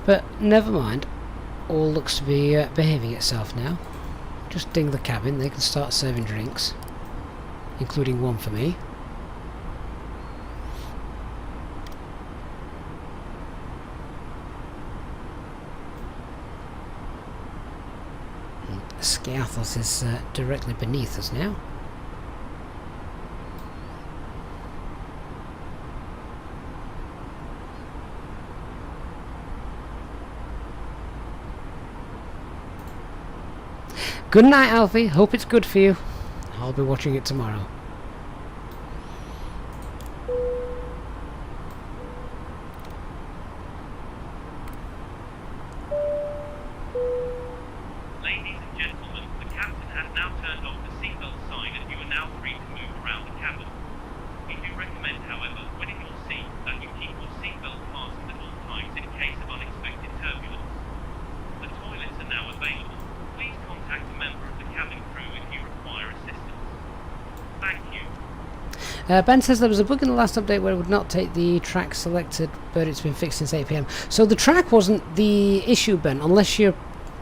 B: But never mind, all looks to be behaving itself now. Just ding the cabin, they can start serving drinks, including one for me. Skiathos is directly beneath us now. Good night, Alfie. Hope it's good for you. I'll be watching it tomorrow.
J: Ladies and gentlemen, the captain has now turned off the seatbelt sign and you are now free to move around the cabin. We do recommend, however, when in your seat, that you keep your seatbelt fastened at all times in case of unexpected turbulence. The toilets are now available. Please contact a member of the cabin crew if you require assistance. Thank you.
B: Ben says there was a bug in the last update where it would not take the track selected, but it's been fixed since 8 PM. So the track wasn't the issue, Ben, unless you're...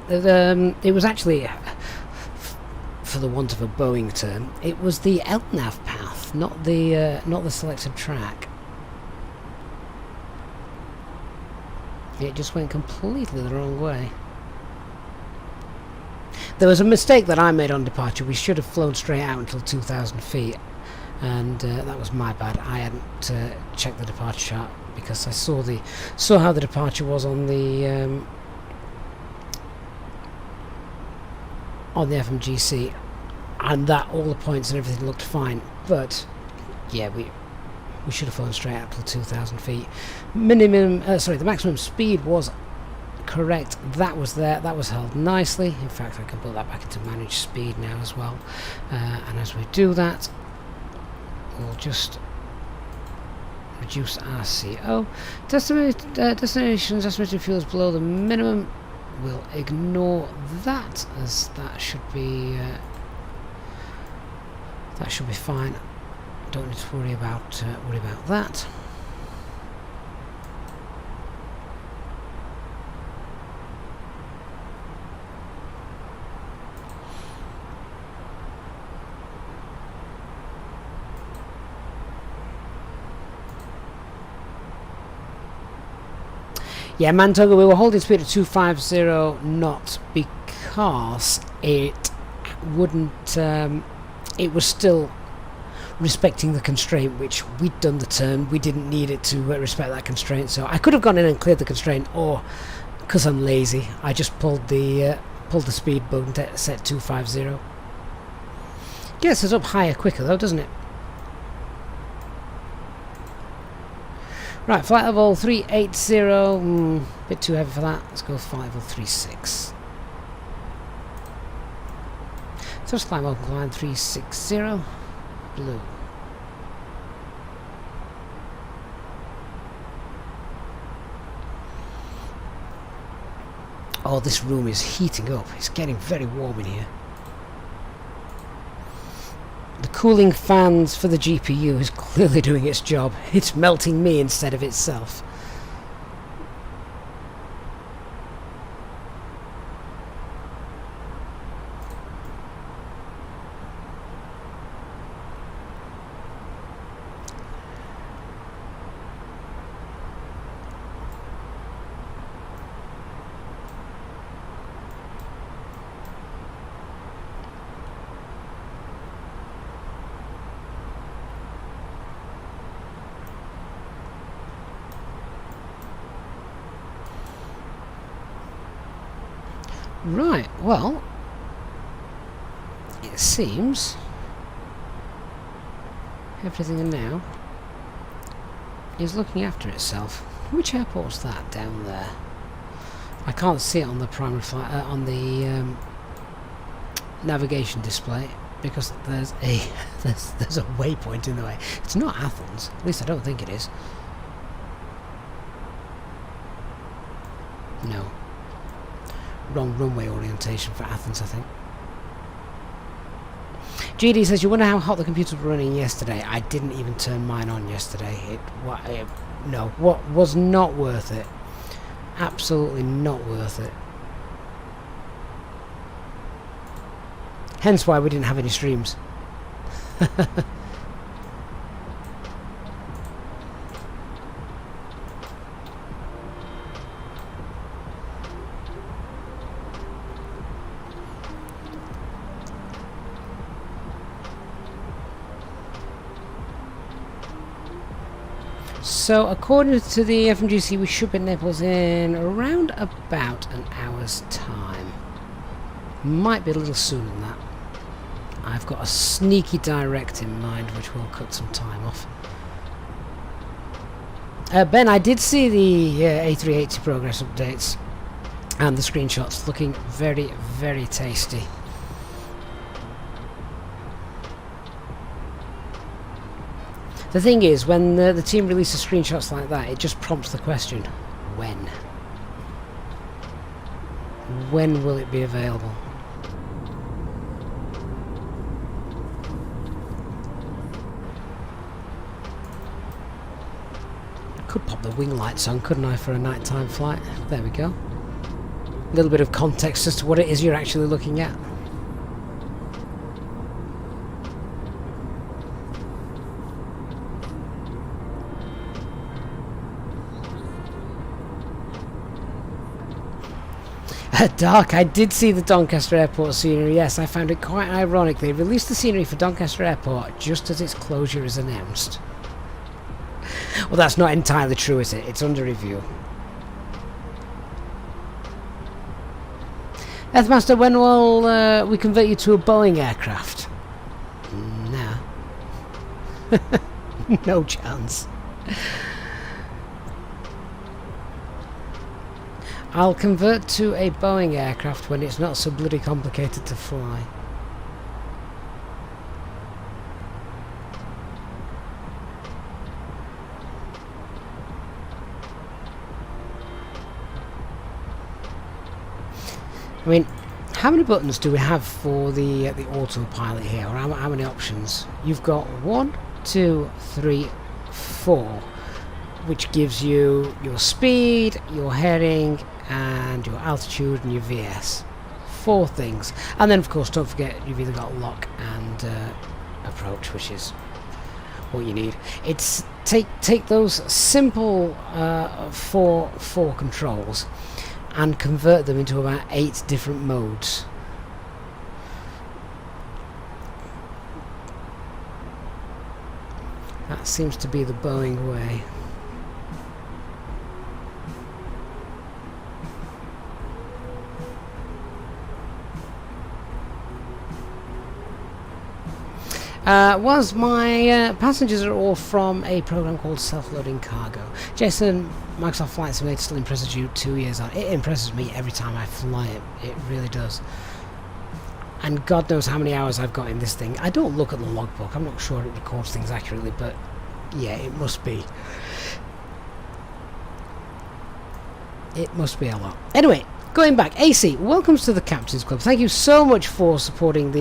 B: it was actually, for the want of a Boeing term, it was the LNAV path, not the selected track. It just went completely the wrong way. There was a mistake that I made on departure. We should have flown straight out until 2,000 feet, and that was my bad. I hadn't checked the departure chart because I saw how the departure was on the FMGC, and that all the points and everything looked fine. But yeah, we should have flown straight out till 2,000 feet. The maximum speed was correct. That was there. That was held nicely. In fact, I can put that back into managed speed now as well. And as we do that, we'll just reduce our CO. Destinations estimated fuel is below the minimum. We'll ignore that, as that should be fine. Don't need to worry about that. Yeah, Mantoga, we were holding speed at 250 knots because it wouldn't. It was still respecting the constraint, which we'd done the turn. We didn't need it to respect that constraint, so I could have gone in and cleared the constraint, or because I'm lazy, I just pulled the speed button to set 250. Gets us up higher quicker though, doesn't it? Right, flight level 380, bit too heavy for that. Let's go flight level 36. So let's climb open climb 360, blue. Oh, this room is heating up. It's getting very warm in here. The cooling fans for the GPU is clearly doing its job. It's melting me instead of itself. Right, well, it seems everything now is looking after itself. Which airport's that down there? I can't see it on the primary flight, on the navigation display, because there's a there's a waypoint in the way. It's not Athens, at least I don't think it is. No. wrong runway orientation for Athens, I think. GD says, you wonder how hot the computers were running yesterday. I didn't even turn mine on yesterday. What was not worth it. Absolutely not worth it. Hence why we didn't have any streams. So, according to the FMGC, we should be in Naples in around about an hour's time. Might be a little sooner than that. I've got a sneaky direct in mind, which will cut some time off. Ben, I did see the A380 progress updates and the screenshots, looking very, very tasty. The thing is, when the team releases screenshots like that, it just prompts the question, when? When will it be available? Could pop the wing lights on, couldn't I, for a nighttime flight? There we go. A little bit of context as to what it is you're actually looking at. Dark, I did see the Doncaster Airport scenery. Yes, I found it quite ironic. They released the scenery for Doncaster Airport just as its closure is announced. Well, that's not entirely true, is it? It's under review. Earthmaster, when will we convert you to a Boeing aircraft? Nah. No chance. I'll convert to a Boeing aircraft when it's not so bloody complicated to fly. I mean, how many buttons do we have for the autopilot here, or how many options? You've got 1, 2, 3, 4, which gives you your speed, your heading, and your altitude and your VS. 4 things. And then of course don't forget you've either got lock and approach, which is what you need. It's take those simple 4 controls and convert them into about 8 different modes. That seems to be the Boeing way. Was my passengers are all from a program called Self-Loading Cargo. Jason, Microsoft Flight Simulator still impresses you 2 years on. It impresses me every time I fly it. It really does. And God knows how many hours I've got in this thing. I don't look at the logbook. I'm not sure it records things accurately, but yeah, it must be. It must be a lot. Anyway, going back, AC, welcome to the Captain's Club. Thank you so much for supporting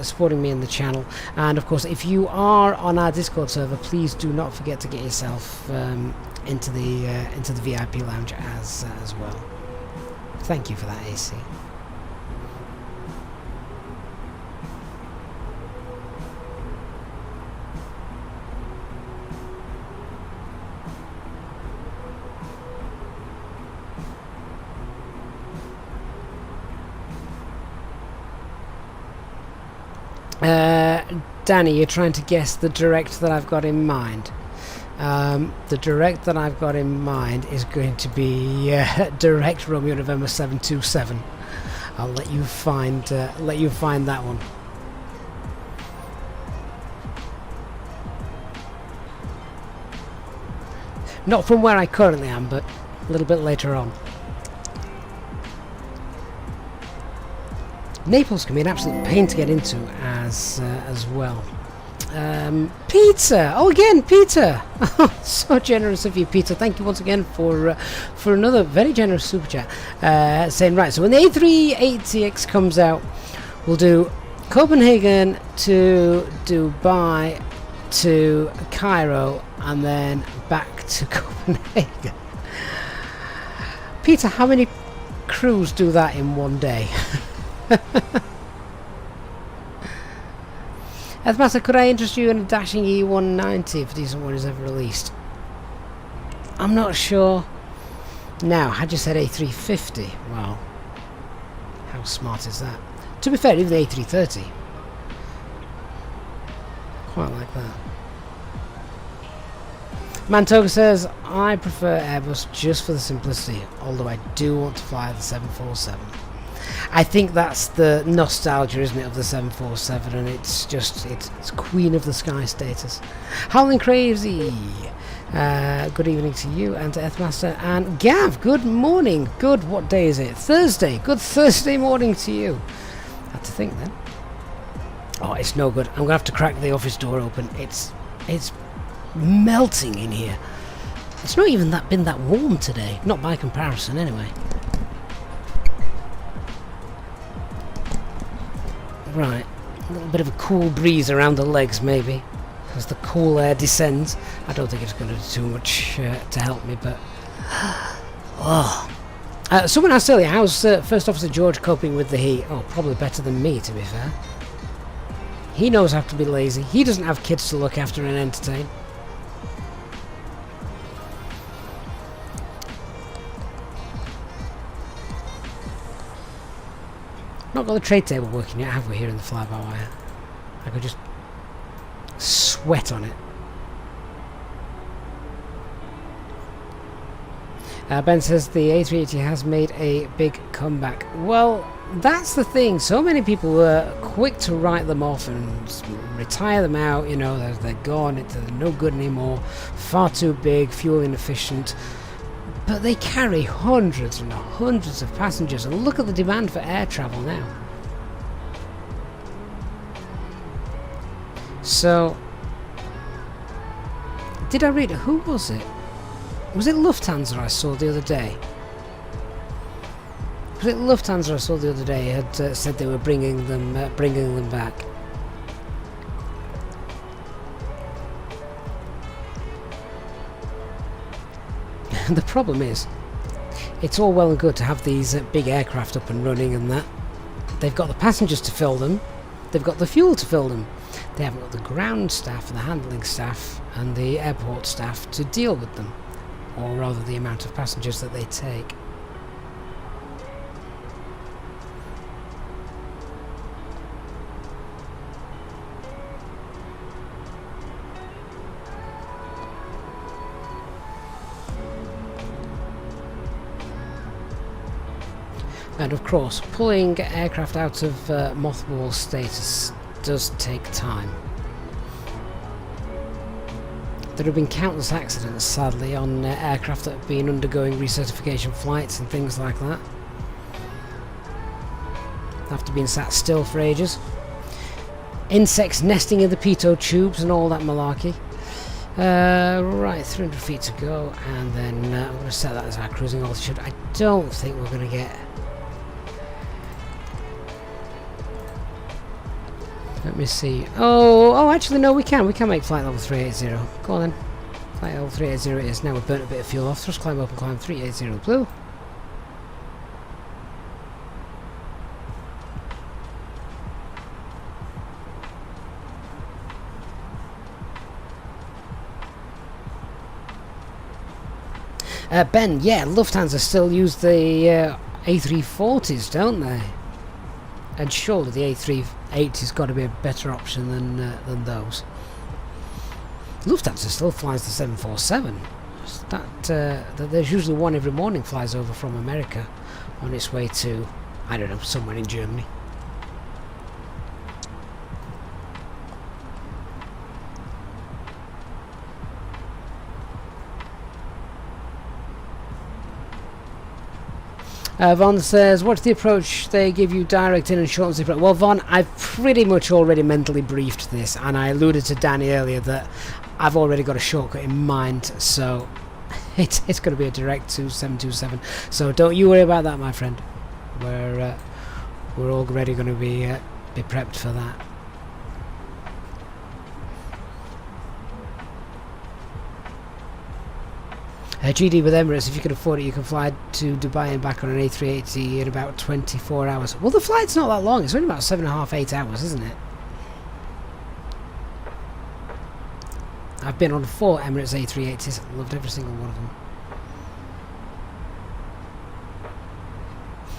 B: supporting me in the channel. And of course, if you are on our Discord server, please do not forget to get yourself into the VIP lounge as well. Thank you for that, AC. Danny, you're trying to guess the direct that I've got in mind. The direct that I've got in mind is going to be direct Romeo November 727. I'll let you find that one. Not from where I currently am, but a little bit later on. Naples can be an absolute pain to get into as well. Peter! Oh, again, Peter! So generous of you, Peter. Thank you once again for another very generous super chat. Saying, right, so when the A380X comes out, we'll do Copenhagen to Dubai to Cairo and then back to Copenhagen. Peter, how many crews do that in one day? Master, could I interest you in a dashing E190 if a decent one is ever released? I'm not sure. Now, had you said A350, well, how smart is that? To be fair, even the A330. Quite like that. Mantoga says, I prefer Airbus just for the simplicity, although I do want to fly the 747. I think that's the nostalgia, isn't it, of the 747, and it's just, it's Queen of the Sky status. Howling Crazy, good evening to you and to Ethmaster, and Gav, good morning. Good, what day is it? Thursday. Good Thursday morning to you. Had to think then. Oh, it's no good. I'm going to have to crack the office door open. It's melting in here. It's not even been that warm today. Not by comparison, anyway. Right. A little bit of a cool breeze around the legs, maybe, as the cool air descends. I don't think it's going to do too much to help me, but... Oh. Someone asked earlier, how's First Officer George coping with the heat? Oh, probably better than me, to be fair. He knows how to be lazy. He doesn't have kids to look after and entertain. Not got the trade table working yet, have we, here in the fly-by-wire? I could just sweat on it. Ben says the A380 has made a big comeback. Well, that's the thing. So many people were quick to write them off and retire them out. You know, they're gone. They're no good anymore. Far too big, fuel inefficient. But they carry hundreds and hundreds of passengers. And look at the demand for air travel now. So, did I read it? Who was it? Was it Lufthansa I saw the other day? Was it Lufthansa I saw the other day had said they were bringing them back? The problem is, it's all well and good to have these big aircraft up and running and that. They've got the passengers to fill them. They've got the fuel to fill them. They haven't got the ground staff and the handling staff and the airport staff to deal with them. Or rather the amount of passengers that they take. And of course, pulling aircraft out of mothball status does take time. There have been countless accidents, sadly, on aircraft that have been undergoing recertification flights and things like that. After being sat still for ages. Insects nesting in the pitot tubes and all that malarkey. Right, 300 feet to go, and then I'm going to set that as our cruising altitude. I don't think we're going to get... Let me see. Oh, actually, no, we can. We can make flight level 380. Go on then. Flight level 380 it is. Now we've burnt a bit of fuel off. Thrust climb open climb 380 blue. Ben, yeah, Lufthansa still use the A340s, don't they? And surely the A380's got to be a better option than those. Lufthansa still flies the 747. There's usually one every morning flies over from America on its way to, I don't know, somewhere in Germany. Von says, what's the approach they give you direct in and shortens the approach? Well, Von, I've pretty much already mentally briefed this, and I alluded to Danny earlier that I've already got a shortcut in mind, so it's going to be a direct to 727. So don't you worry about that, my friend. We're already going to be prepped for that. GD with Emirates, if you can afford it, you can fly to Dubai and back on an A380 in about 24 hours. Well, the flight's not that long. It's only about 7.5, 8 hours, isn't it? I've been on 4 Emirates A380s. Loved every single one of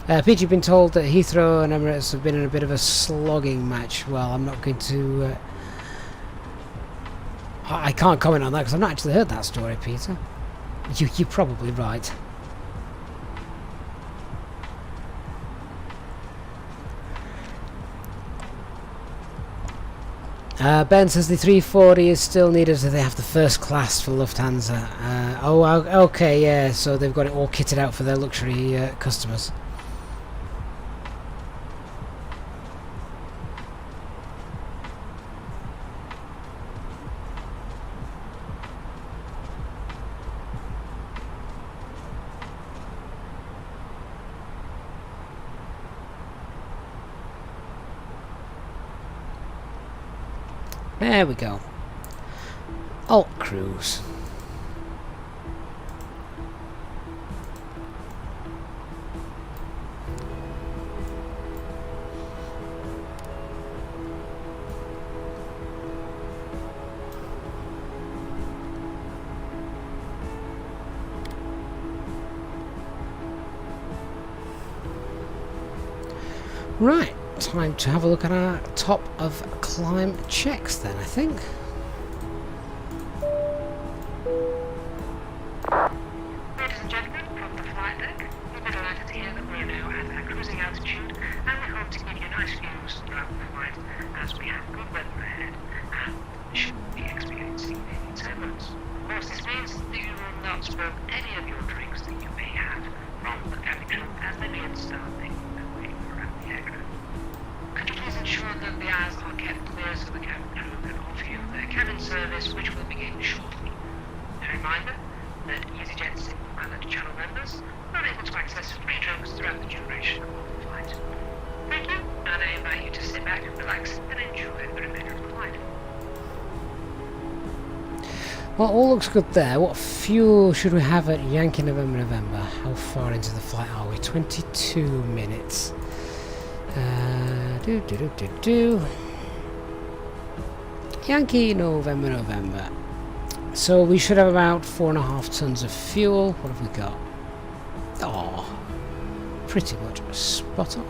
B: them. Pete, you've been told that Heathrow and Emirates have been in a bit of a slogging match. Well, I'm not going to... I can't comment on that because I've not actually heard that story, Peter. You're probably right. Ben says the 340 is still needed, so they have the first class for Lufthansa. Okay, yeah, so they've got it all kitted out for their luxury customers. There we go. Alt cruise. Right. Time to have a look at our top of climb checks then, I think.
H: Ladies and gentlemen, from the flight deck, we've been delighted to hear that we are now at our cruising altitude, and we hope to give you nice views throughout the flight as we have good weather ahead and shouldn't be experiencing any turbulence. Of course, this means that you will not spill any of your drinks that you may have from the cabin crew as they begin to start making their way around the aircraft. Could you please ensure that the aisles are kept clear so the cabin crew can offer you their cabin service, which will begin shortly. A reminder that Easyjet single pilot channel members are able to access free drinks throughout the duration of the flight. Thank you, and I invite you to sit back, relax, and enjoy the remainder of the flight.
B: Well, all looks good there. What fuel should we have at Yankee November? How far into the flight are we? 22 minutes. Yankee November. So we should have about 4.5 tons of fuel. What have we got? Oh, pretty much spot on.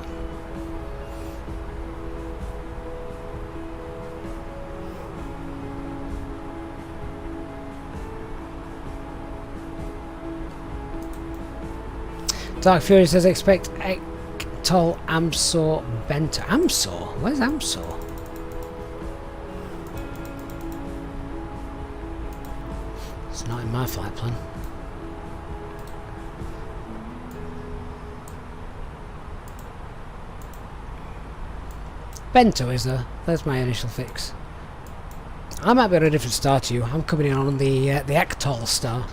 B: Dark Fury says expect Ectol Amsor Bento. Amsor? Where's Amsor? It's not in my flight plan. Bento is there? There's my initial fix. I might be on a different star to you. I'm coming in on the Ectol star.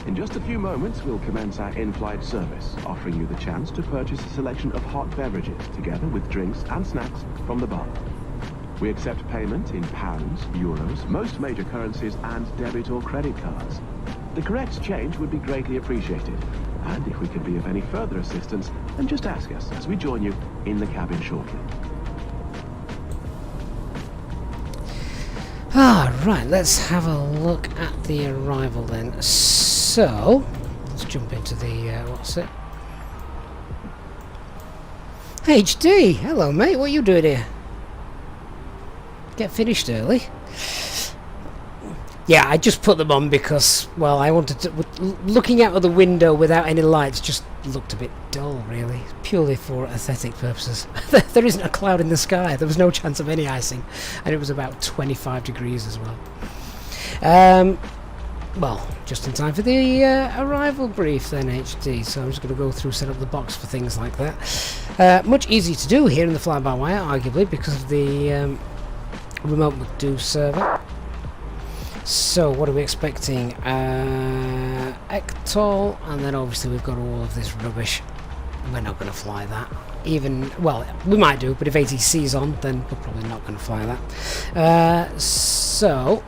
G: In just a few moments, we'll commence our in-flight service, offering you the chance to purchase a selection of hot beverages, together with drinks and snacks from the bar. We accept payment in pounds, euros, most major currencies, and debit or credit cards. The correct change would be greatly appreciated, and if we can be of any further assistance, then just ask us as we join you in the cabin shortly.
B: Right, let's have a look at the arrival then. So, let's jump into the, what's it? HD! Hello mate, what are you doing here? Get finished early. Yeah, I just put them on because, well, I wanted to... Looking out of the window without any lights just looked a bit dull, really. Purely for aesthetic purposes. There isn't a cloud in the sky. There was no chance of any icing. And it was about 25 degrees as well. Well, just in time for the arrival brief then, HD. So I'm just going to go through, set up the box for things like that. Much easier to do here in the fly-by-wire, arguably, because of the remote McDo server. So what are we expecting? Ectol, and then obviously we've got all of this rubbish. We're not going to fly that. Even, well, we might do, but if ATC's on, then we're probably not going to fly that. So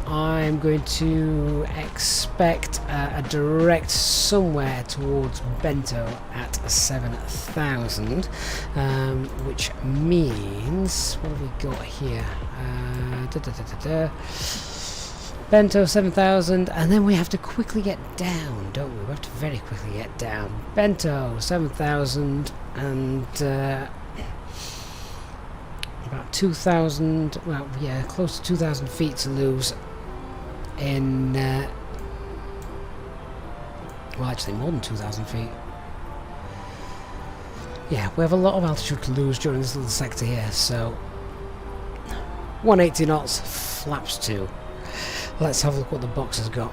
B: I'm going to expect a direct somewhere towards Bento at 7,000, which means, what have we got here? Bento 7,000, and then we have to quickly get down, don't we? We have to very quickly get down. Bento 7,000 and about 2,000, well, yeah, close to 2,000 feet to lose in, well, actually more than 2,000 feet. Yeah, we have a lot of altitude to lose during this little sector here, so 180 knots, flaps 2. Let's have a look what the box has got.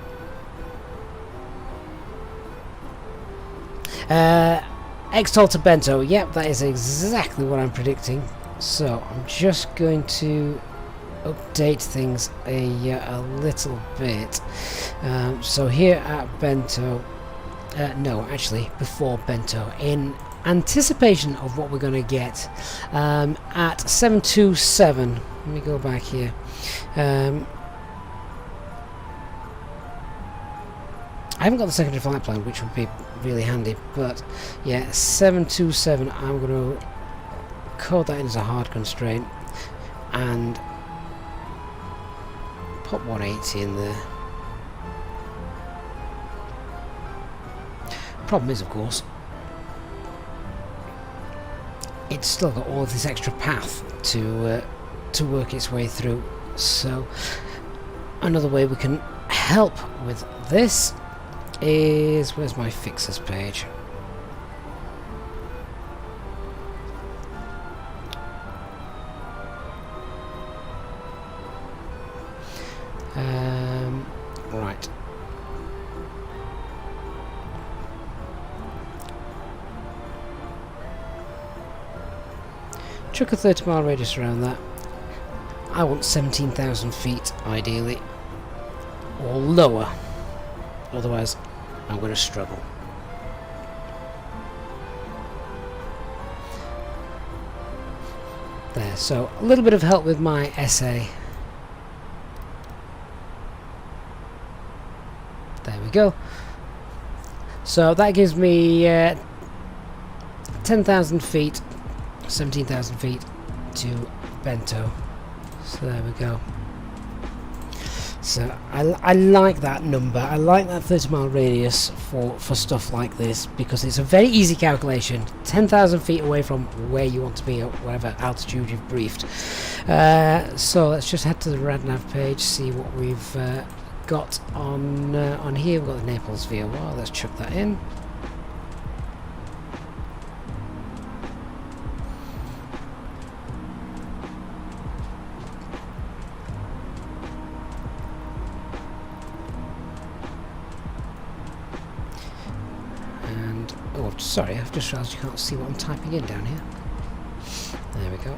B: Xtol to Bento, yep, that is exactly what I'm predicting. So I'm just going to update things a little bit. So here at Bento, no, actually before Bento, in anticipation of what we're going to get at 727. Let me go back here. I haven't got the secondary flight plan, which would be really handy, but yeah, 727, I'm going to code that in as a hard constraint and pop 180 in there. Problem is, of course, it's still got all of this extra path to work its way through, so another way we can help with this is, where's my fixes page? Right. Chuck a 30-mile radius around that. I want 17,000 feet, ideally, or lower. Otherwise, I'm going to struggle. There, so a little bit of help with my essay. There we go. So that gives me 10,000 feet, 17,000 feet to Bento. So there we go. So I like that number. I like that 30-mile radius for stuff like this because it's a very easy calculation. 10,000 feet away from where you want to be at whatever altitude you've briefed. So let's just head to the RadNav page, see what we've got on here. We've got the Naples VOR. Let's chuck that in. Sorry, I've just realised you can't see what I'm typing in down here. There we go.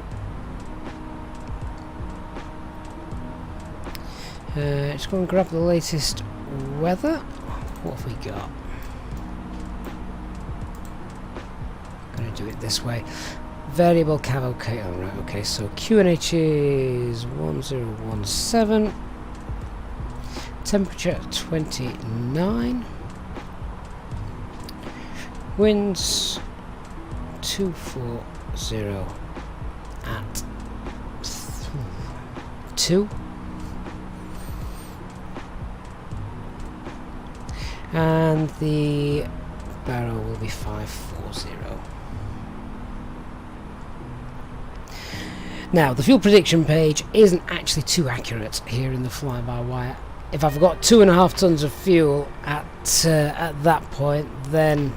B: Just go and grab the latest weather. What have we got? I'm going to do it this way. Variable cavalcade. Oh, right, okay, so QNH is 1017. Temperature 29. Winds 240 at 2, and the barrel will be 540. Now, the fuel prediction page isn't actually too accurate here in the fly-by-wire. If I've got 2.5 tons of fuel at that point, then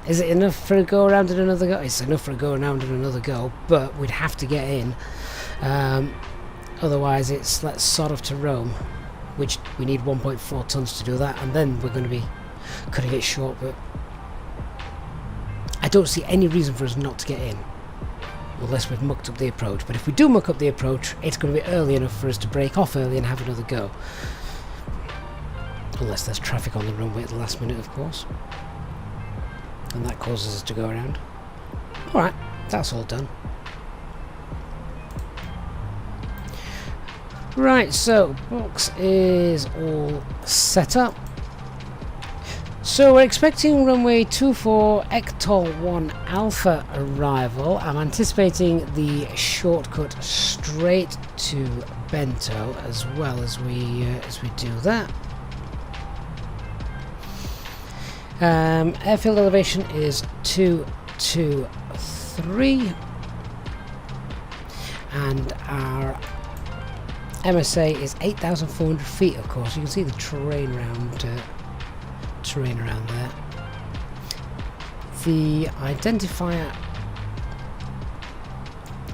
B: is it enough for a go around and another go? It's enough for a go around and another go, but we'd have to get in. Otherwise, it's let's sort of to Rome, which we need 1.4 tons to do that, and then we're going to be cutting it short. But I don't see any reason for us not to get in, unless we've mucked up the approach. But if we do muck up the approach, it's going to be early enough for us to break off early and have another go. Unless there's traffic on the runway at the last minute, of course. And that causes us to go around. Alright, that's all done. Right, so box is all set up. So we're expecting runway 24 Ectol 1 Alpha arrival. I'm anticipating the shortcut straight to Bento as well as we do that. Airfield elevation is 223, and our MSA is 8,400 feet. Of course, you can see the terrain around there. The identifier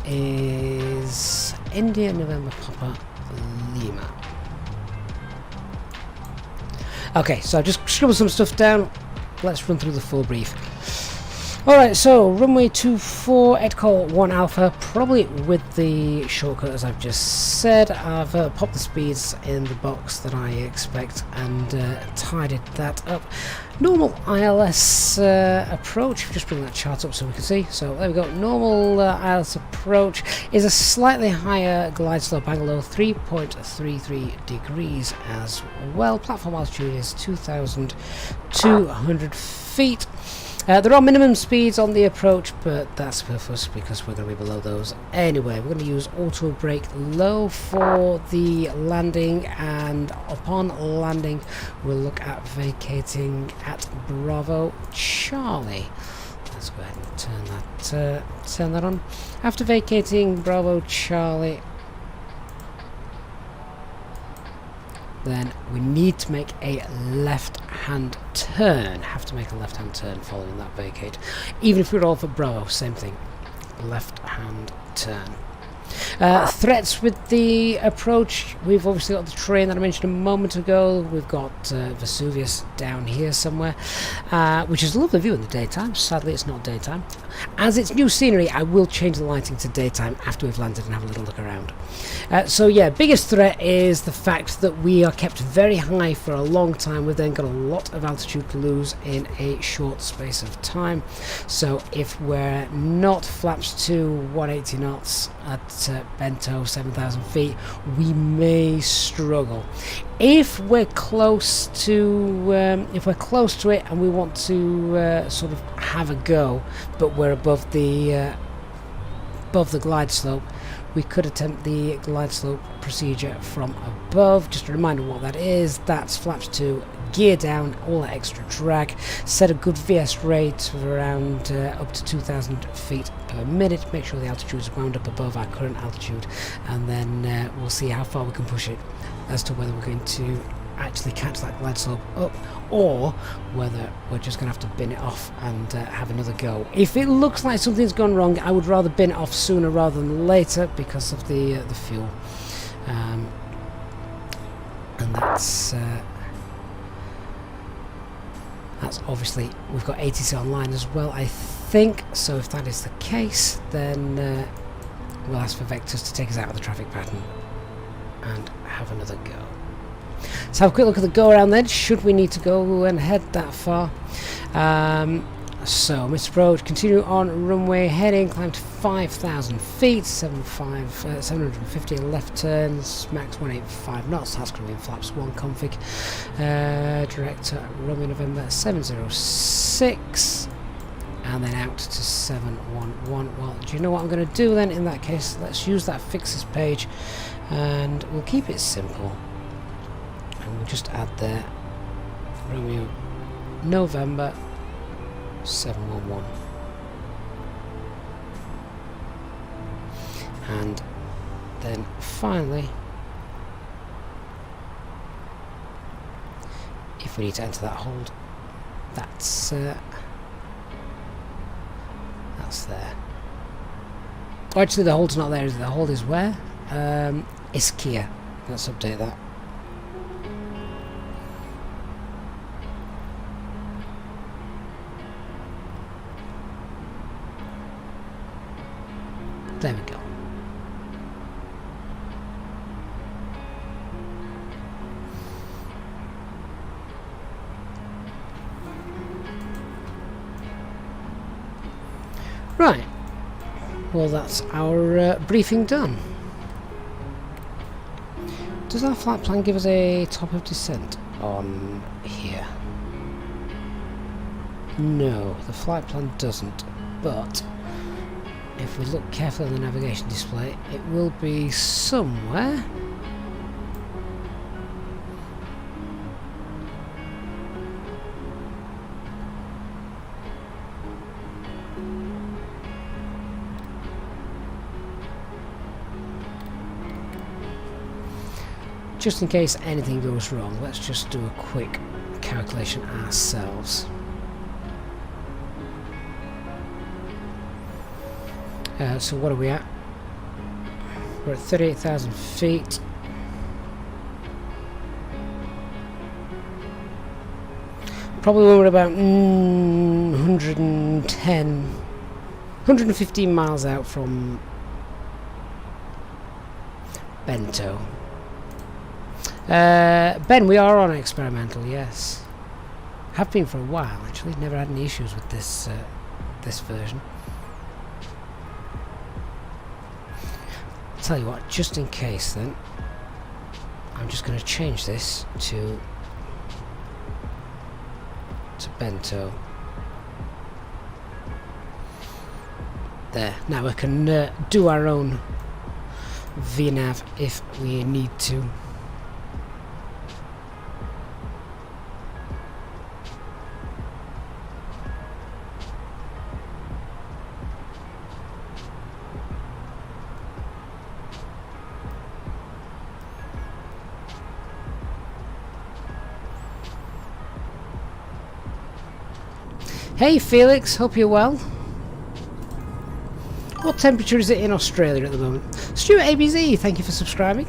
B: is India November Papa Lima. Okay, so I've just scribbled some stuff down. Let's run through the full brief. Alright, so runway 24 Ectol 1 Alpha, probably with the shortcut as I've just said. I've popped the speeds in the box that I expect and tidied that up. Normal ILS approach, just bring that chart up so we can see. So there we go, normal ILS approach is a slightly higher glide slope angle of 3.33 degrees as well. Platform altitude is 2,200 feet. There are minimum speeds on the approach, but that's superfluous because we're going to be below those anyway. We're going to use auto brake low for the landing, and upon landing we'll look at vacating at Bravo Charlie. Let's go ahead and turn that on. After vacating Bravo Charlie, then we need to make a left-hand turn. Have to make a left-hand turn following that vacate. Even if we're all for Bravo, same thing. Left-hand turn. Threats with the approach, we've obviously got the terrain that I mentioned a moment ago. We've got Vesuvius down here somewhere, which is a lovely view in the daytime. Sadly, it's not daytime. As it's new scenery, I will change the lighting to daytime after we've landed and have a little look around. So yeah, biggest threat is the fact that we are kept very high for a long time. We've then got a lot of altitude to lose in a short space of time. So if we're not flaps to 180 knots at Bento 7,000 feet, we may struggle. If we're close to it and we want to sort of have a go, but we're above the glide slope, we could attempt the glide slope procedure from above. Just a reminder what that is. That's flaps to, gear down, all that extra drag, set a good VS rate of around up to 2,000 feet per minute. Make sure the altitude is wound up above our current altitude, and then we'll see how far we can push it as to whether we're going to actually catch that glide slope up, or whether we're just going to have to bin it off and have another go. If it looks like something's gone wrong, I would rather bin it off sooner rather than later because of the fuel, and that's obviously, we've got ATC online as well, I think. So if that is the case, then we'll ask for vectors to take us out of the traffic pattern and have another go. Let's have a quick look at the go around then, should we need to go and head that far. So Mr. Approach, continue on runway heading, climb to 5,000 feet, 750 left turns, max 185 knots. That's going to be in flaps 1 config. Director Romeo November 706, and then out to 711. Well, do you know what I'm going to do then in that case? Let's use that fixes page, and we'll keep it simple. And we'll just add there Romeo November 711, and then finally, if we need to enter that hold, that's there. Oh, actually, the hold's not there. The hold is where? Ischia. Let's update that. There we go. Right. Well, that's our briefing done. Does our flight plan give us a top of descent on here? No, the flight plan doesn't, but if we look carefully on the navigation display, it will be somewhere. Just in case anything goes wrong, let's just do a quick calculation ourselves. So what are we at? We're at 38,000 feet. Probably when we're about 115 miles out from Bento. Ben, we are on experimental, yes. Have been for a while, actually. Never had any issues with this this version. Tell you what, just in case then, I'm just going to change this to Bento. There. Now we can do our own VNav if we need to. Hey Felix, hope you're well. What temperature is it in Australia at the moment? Stuart ABZ, thank you for subscribing.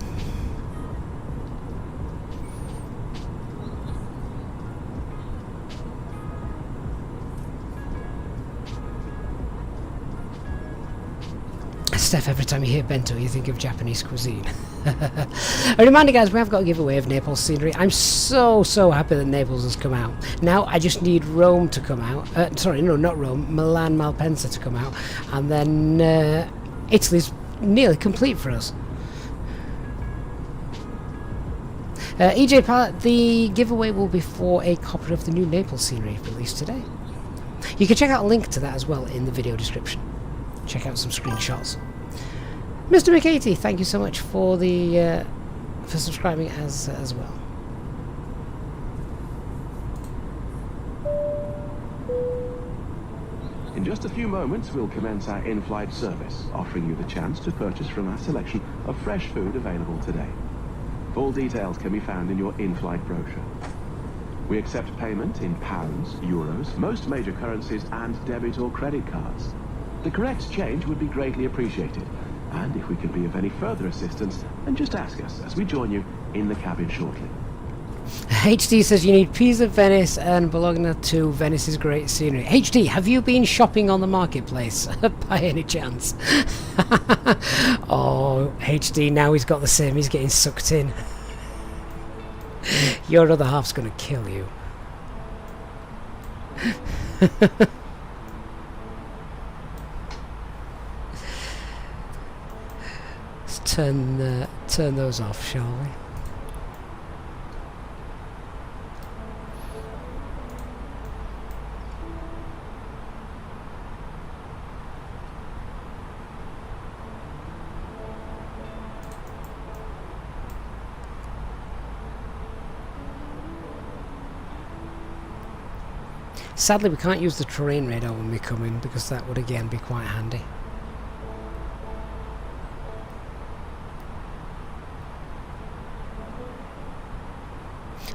B: Steph, every time you hear bento, you think of Japanese cuisine. A reminder, guys, we have got a giveaway of Naples scenery. I'm so happy that Naples has come out. Now I just need Rome to come out. Sorry, no, not Rome. Milan Malpensa to come out, and then Italy's nearly complete for us. EJ Pilot, the giveaway will be for a copy of the new Naples scenery released today. You can check out a link to that as well in the video description. Check out some screenshots. Mr. McKaty, thank you so much for the for subscribing as well.
G: In just a few moments, we'll commence our in-flight service, offering you the chance to purchase from our selection of fresh food available today. Full details can be found in your in-flight brochure. We accept payment in pounds, euros, most major currencies, and debit or credit cards. The correct change would be greatly appreciated. And if we can be of any further assistance, then just ask us as we join you in the cabin shortly.
B: HD says you need Pisa, Venice, and Bologna to Venice's great scenery. HD, have you been shopping on the marketplace by any chance? Oh, HD, now he's got the same. He's getting sucked in. Your other half's going to kill you. Turn those off, shall we? Sadly, we can't use the terrain radar when we come in, because that would again be quite handy.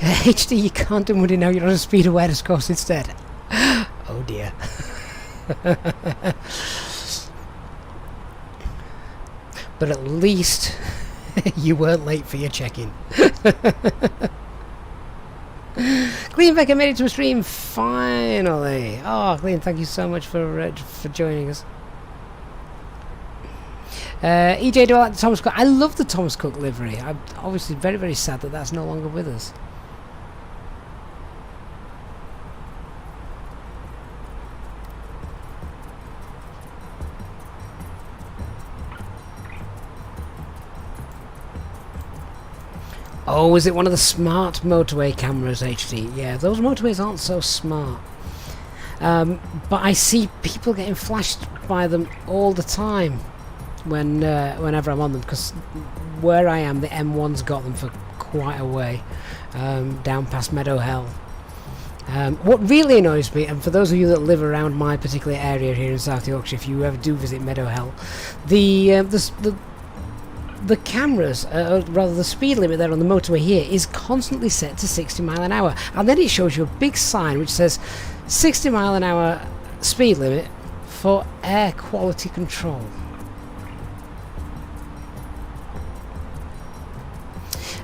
B: HD, you can't do Monday now, you're on a speed awareness course instead. Oh dear. But at least you weren't late for your check-in. Clean Becker made it to a stream finally. Oh, Clean, thank you so much for joining us. EJ, do I like the Thomas Cook? I love the Thomas Cook livery. I'm obviously very, very sad that that's no longer with us. Oh, is it one of the smart motorway cameras, HD? Yeah, those motorways aren't so smart. But I see people getting flashed by them all the time whenever I'm on them, because where I am, the M1's got them for quite a way, down past Meadow Hell. What really annoys me, and for those of you that live around my particular area here in South Yorkshire, if you ever do visit Meadow Hell, the cameras, rather the speed limit there on the motorway here is constantly set to 60 mile an hour, and then it shows you a big sign which says 60 mile an hour speed limit for air quality control.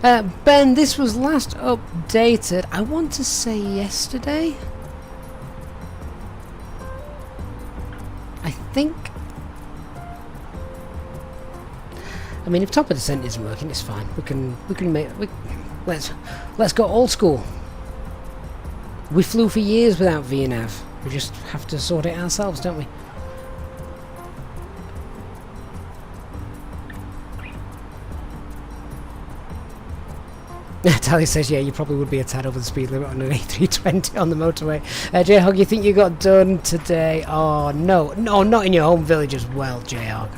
B: Ben, this was last updated, I want to say yesterday. I think. I mean, if top of descent isn't working, it's fine. We can make. Let's go old school. We flew for years without VNAV. We just have to sort it ourselves, don't we? Tally says, yeah, you probably would be a tad over the speed limit on an A320 on the motorway. J-Hog, you think you got done today? Oh, no, not in your home village as well, J-Hog.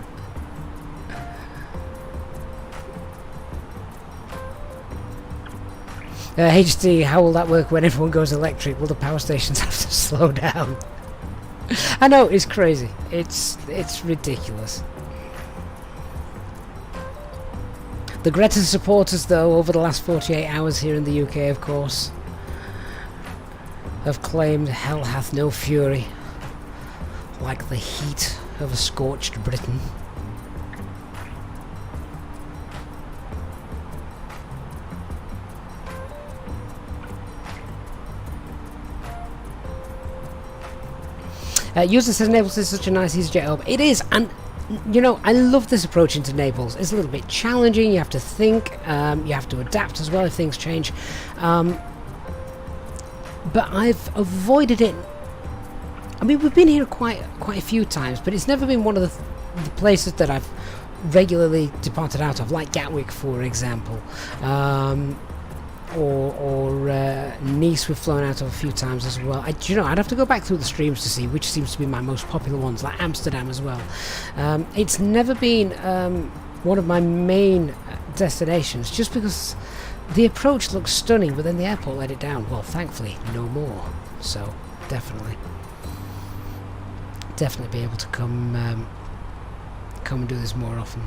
B: HD, how will that work when everyone goes electric? Will the power stations have to slow down? I know, it's crazy. It's ridiculous. The Greta supporters, though, over the last 48 hours here in the UK, of course, have claimed hell hath no fury, like the heat of a scorched Britain. User says Naples is such a nice Easyjet hub. It is, and you know, I love this approach into Naples. It's a little bit challenging. You have to think, you have to adapt as well if things change. But I've avoided it. I mean, we've been here quite a few times, but it's never been one of the places that I've regularly departed out of, like Gatwick, for example. Or Nice we've flown out of a few times as well. I'd have to go back through the streams to see which seems to be my most popular ones, like Amsterdam as well. It's never been one of my main destinations, just because the approach looks stunning, but then the airport let it down. Well, thankfully, no more. So, definitely be able to come and do this more often.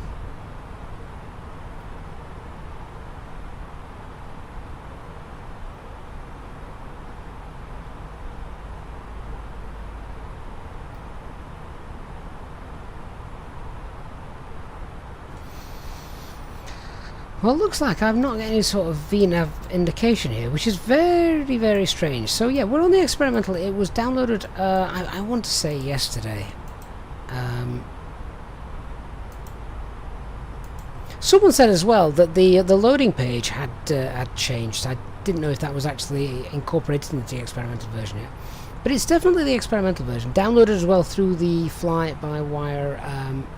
B: Well, it looks like I'm not getting any sort of VNAV indication here, which is very, very strange. So yeah, we're on the experimental. It was downloaded, I want to say yesterday. Someone said as well that the loading page had changed. I didn't know if that was actually incorporated into the experimental version yet. But it's definitely the experimental version. Downloaded as well through the Fly-by-Wire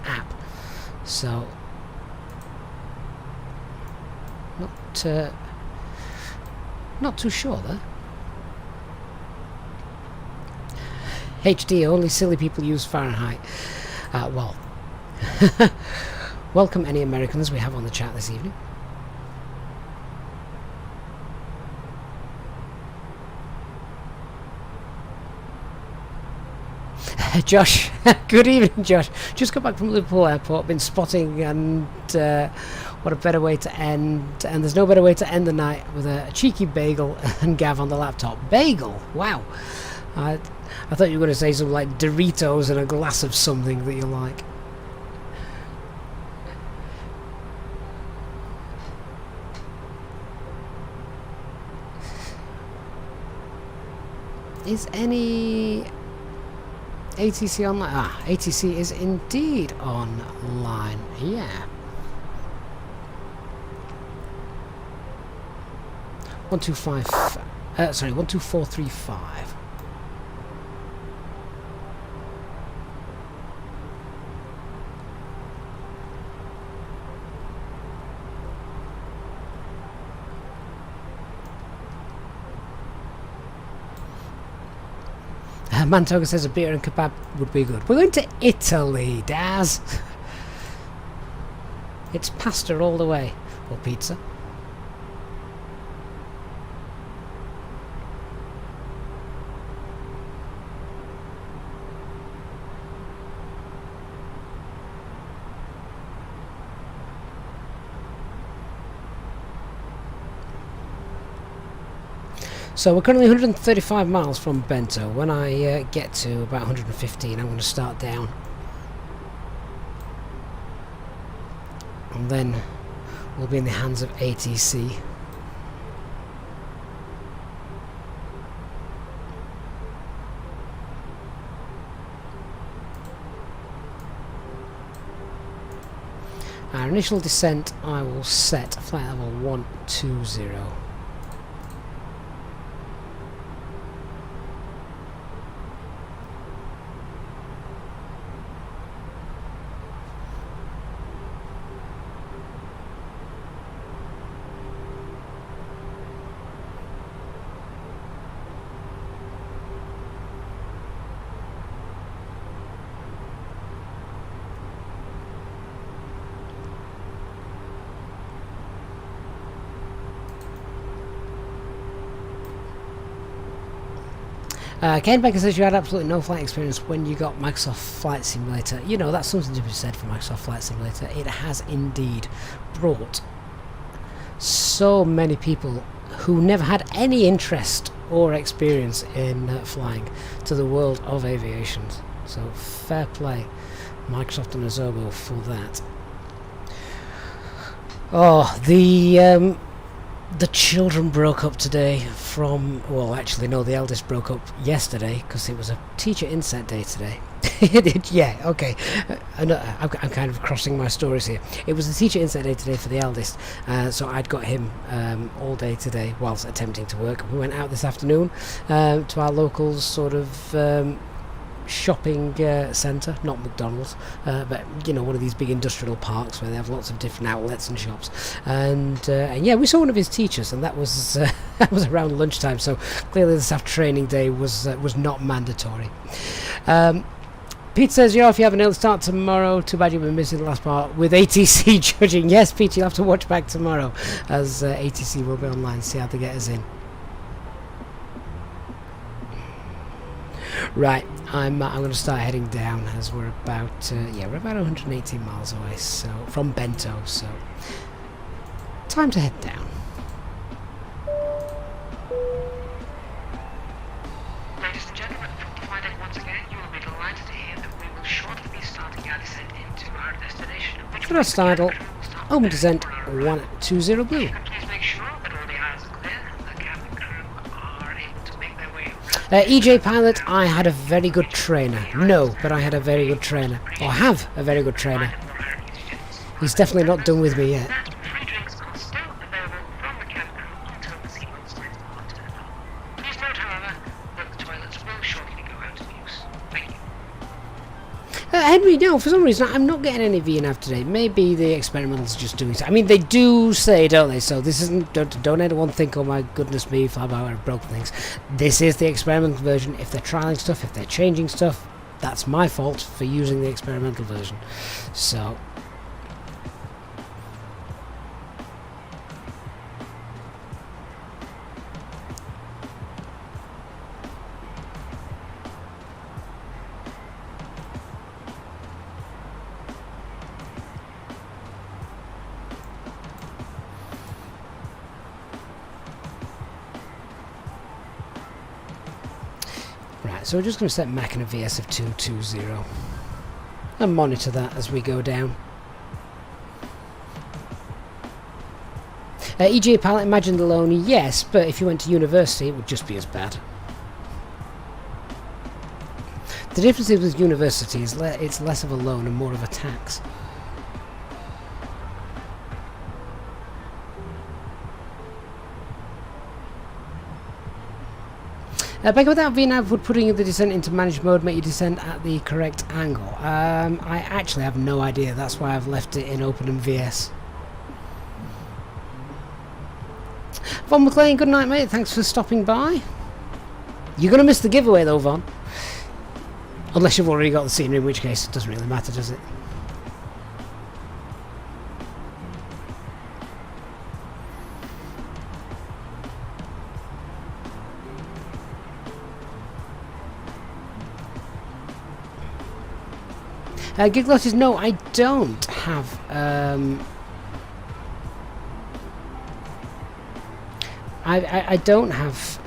B: app. So... not too sure though. HD, only silly people use Fahrenheit. Well, welcome any Americans we have on the chat this evening. Josh, good evening, Josh. Just got back from Liverpool Airport. Been spotting and What a better way to end, and there's no better way to end the night with a cheeky bagel and Gav on the laptop. Bagel? Wow. I thought you were going to say something like Doritos and a glass of something that you like. Is any ATC online? Ah, ATC is indeed online. Yeah. 12435. Mantoga says a beer and kebab would be good. We're going to Italy, Daz. It's pasta all the way. Or pizza. So we're currently 135 miles from Bento. When I get to about 115, I'm going to start down. And then we'll be in the hands of ATC. Our initial descent I will set flight level 120. Ken Becker says you had absolutely no flight experience when you got Microsoft Flight Simulator. You know, that's something to be said for Microsoft Flight Simulator. It has indeed brought so many people who never had any interest or experience in flying to the world of aviation. So fair play, Microsoft and Azobo, for that. Oh, the children broke up today from... Well, actually, no, the eldest broke up yesterday because it was a teacher inset day today. Yeah, okay. I'm kind of crossing my stories here. It was a teacher inset day today for the eldest, so I'd got him all day today whilst attempting to work. We went out this afternoon to our local sort of... shopping centre, not McDonald's, but you know, one of these big industrial parks where they have lots of different outlets and shops, and yeah, we saw one of his teachers, and that was that was around lunchtime. So clearly, the staff training day was not mandatory. Pete says, "Yo, if you have an early start tomorrow, too bad you'll be missing the last part with ATC judging." Yes, Pete, you'll have to watch back tomorrow as ATC will be online, see how they get us in. Right, I'm going to start heading down as we're about we're about 118 miles away, so from Bento, so time to head down.
H: Ladies and gentlemen, from flight deck once again, you will be delighted to hear that we will shortly be starting our descent into our destination.
B: Thrust idle, open descent 120 blue.
H: Please make sure that all the aisles are clear. The cabin crew are able to make their way around.
B: EJ Pilot, I had a very good trainer. No, but I had a very good trainer. Or have a very good trainer. He's definitely not done with me yet.
H: Free drinks are still available from the cabin crew until the seatbelt signs are turned on. Please note, however, that the toilets will shortly go out of use. Thank you.
B: Henry, no, for some reason I'm not getting any VNAV today. Maybe the experimentals are just doing so. I mean, they do say, don't they? So this isn't, don't anyone think, oh my goodness me, Flyby, I've broken things. This is the experimental version. If they're trialing stuff, if they're changing stuff, that's my fault for using the experimental version. So... so we're just going to set Mach and a VS of 220 and monitor that as we go down. EJ pilot, imagined alone, yes, but if you went to university it would just be as bad. The difference is with university is it's less of a loan and more of a tax. Back without VNAV, would putting the descent into managed mode make you descend at the correct angle? I actually have no idea, that's why I've left it in Open and VS. Von McLean, good night mate, thanks for stopping by. You're going to miss the giveaway though, Von. Unless you've already got the scenery, in which case it doesn't really matter, does it? Giglot is no, I don't have I don't have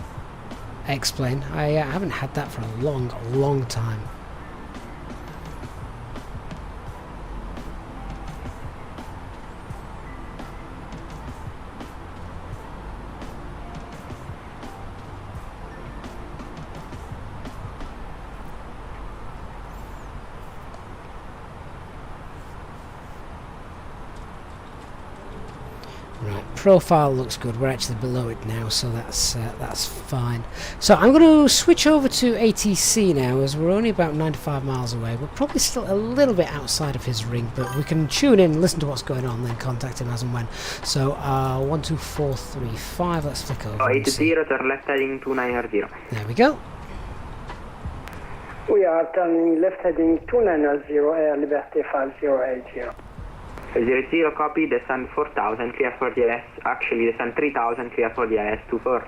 B: Explain. I haven't had that for a long time. Profile looks good. We're actually below it now, so that's fine. So I'm going to switch over to ATC now, as we're only about 95 miles away. We're probably still a little bit outside of his ring, but we can tune in, listen to what's going on, then contact him as and when. So 12435. Let's flick over.
K: 80, turn left heading 290.
B: There we go.
D: We are turning left heading 290, Air Liberty 5080.
K: 00, copy, descend 4000, clear for the ILS, actually descend 3000, clear for the ILS 24.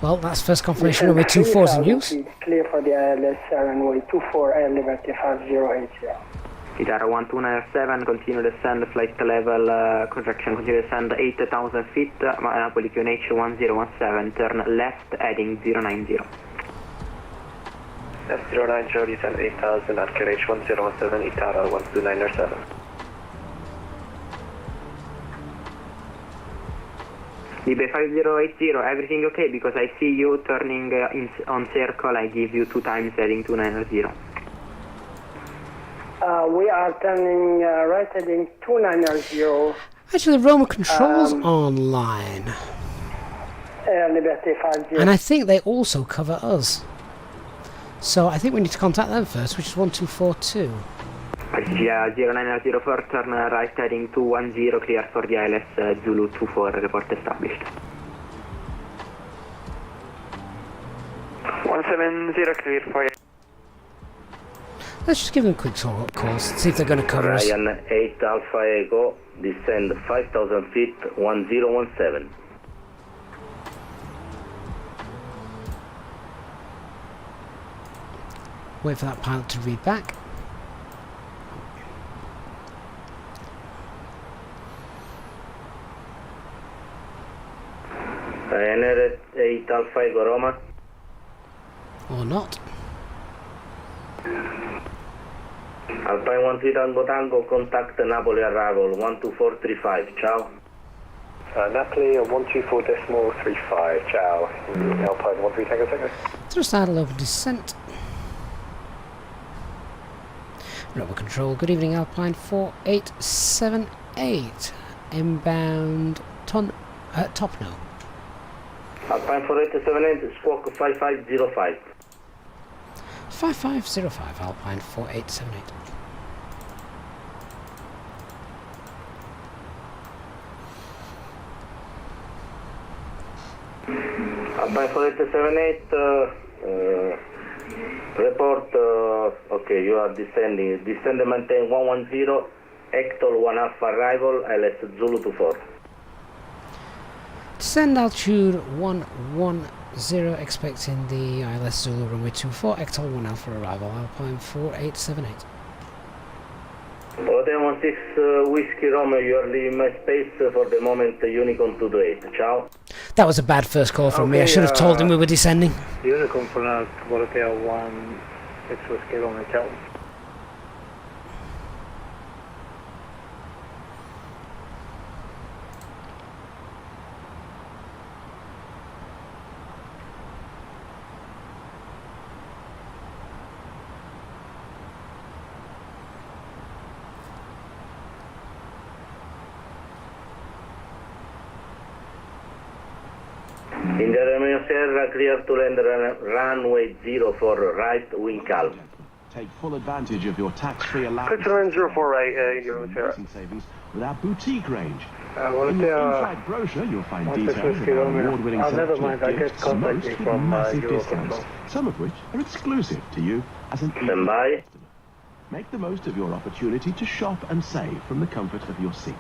B: Well, that's first confirmation runway 24 is in use.
D: Clear for the ILS, runway 24, Air Liberty 5080.
K: Guitar 1297, continue descend, flight level, correction, continue descend 8000 feet, Napoli QNH 1017, turn left heading 090.
C: F09, descend 8000 at QNH 1017, Itara 12907.
K: DB 5080, everything okay? Because I see you turning on circle, I give you 2 times heading 290.
D: We are turning right heading 290.
B: Actually, Roma Control's online.
D: Air Liberty 50.
B: And I think they also cover us. So I think we need to contact them first, which is 1242.
K: Yeah, 0904, turn right heading 210, clear for the ILS Zulu 24, report established.
C: 170, clear for you.
B: Let's just give them a quick call, see if they're going to cover us.
L: Ryan 8 Alpha Echo, descend 5000 feet, 1017.
B: Wait for that pilot to read back.
L: Ryanair 8 Alpha Echo Roma.
B: Or not.
L: Alpine 13 Tango Tango, contact Napoli arrival 12435, ciao.
C: Napoli 124.35, ciao. Alpine 13 Tango Tango.
B: Thrust idle open descent. Rubber control, good evening Alpine 4878. Inbound top no.
L: Alpine 4878, squawk 5505.
B: 5505, Alpine 4878.
L: Alpine 4878, report, okay, you are descending. Descend and maintain 110, Hector 1 Alpha arrival, LS Zulu 24.
B: Descend altitude 110, expecting the ILS Zulu runway 24, Hector 1 Alpha arrival, Alpine 4878.
L: Hotel 16 Whiskey Romeo, you are leaving my space for the moment, Unicorn 228, ciao.
B: That was a bad first call from me. I should have told him we were descending.
D: Unicorn pronounced Volatil 1 Extra Scale on the Cal.
L: India Romeo Sierra, clear to land runway 0 for right wing calm.
G: Take full advantage of your tax-free allowance.
C: Considering 048, India Romeo Sierra.
G: Savings with our boutique range.
D: Well,
G: In your inside brochure, you'll find details of our award-winning
D: never mind, I get
G: gifts,
D: contact
G: most
D: me
G: with
D: from
G: massive
D: Eurocontrol.
G: discounts, some of which are exclusive to you as an
L: Stand by.
G: Make the most of your opportunity to shop and save from the comfort of your seat.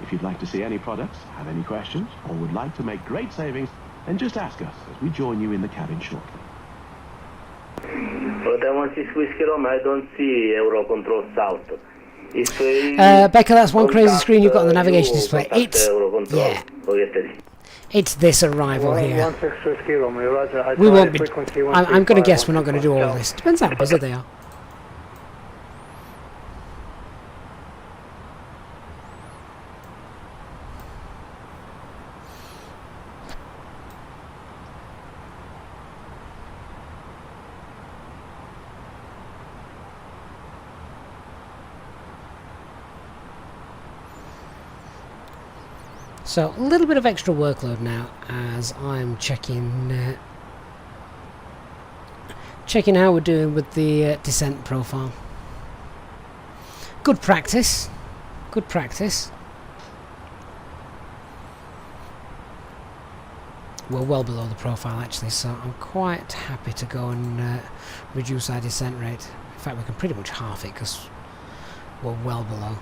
G: If you'd like to see any products, have any questions, or would like to make great savings, then just ask us as we join you in the cabin shortly.
L: Hotel 16 Whiskey Roma, I don't see Eurocontrol South. If
B: Becca, that's one crazy screen you've got on the navigation display. It's it's this arrival here. We won't be. I'm going to guess we're not going to do all this. Depends how busy they are. So a little bit of extra workload now as I'm checking how we're doing with the descent profile. Good practice. Good practice. We're well below the profile actually, so I'm quite happy to go and reduce our descent rate. In fact, we can pretty much half it because we're well below.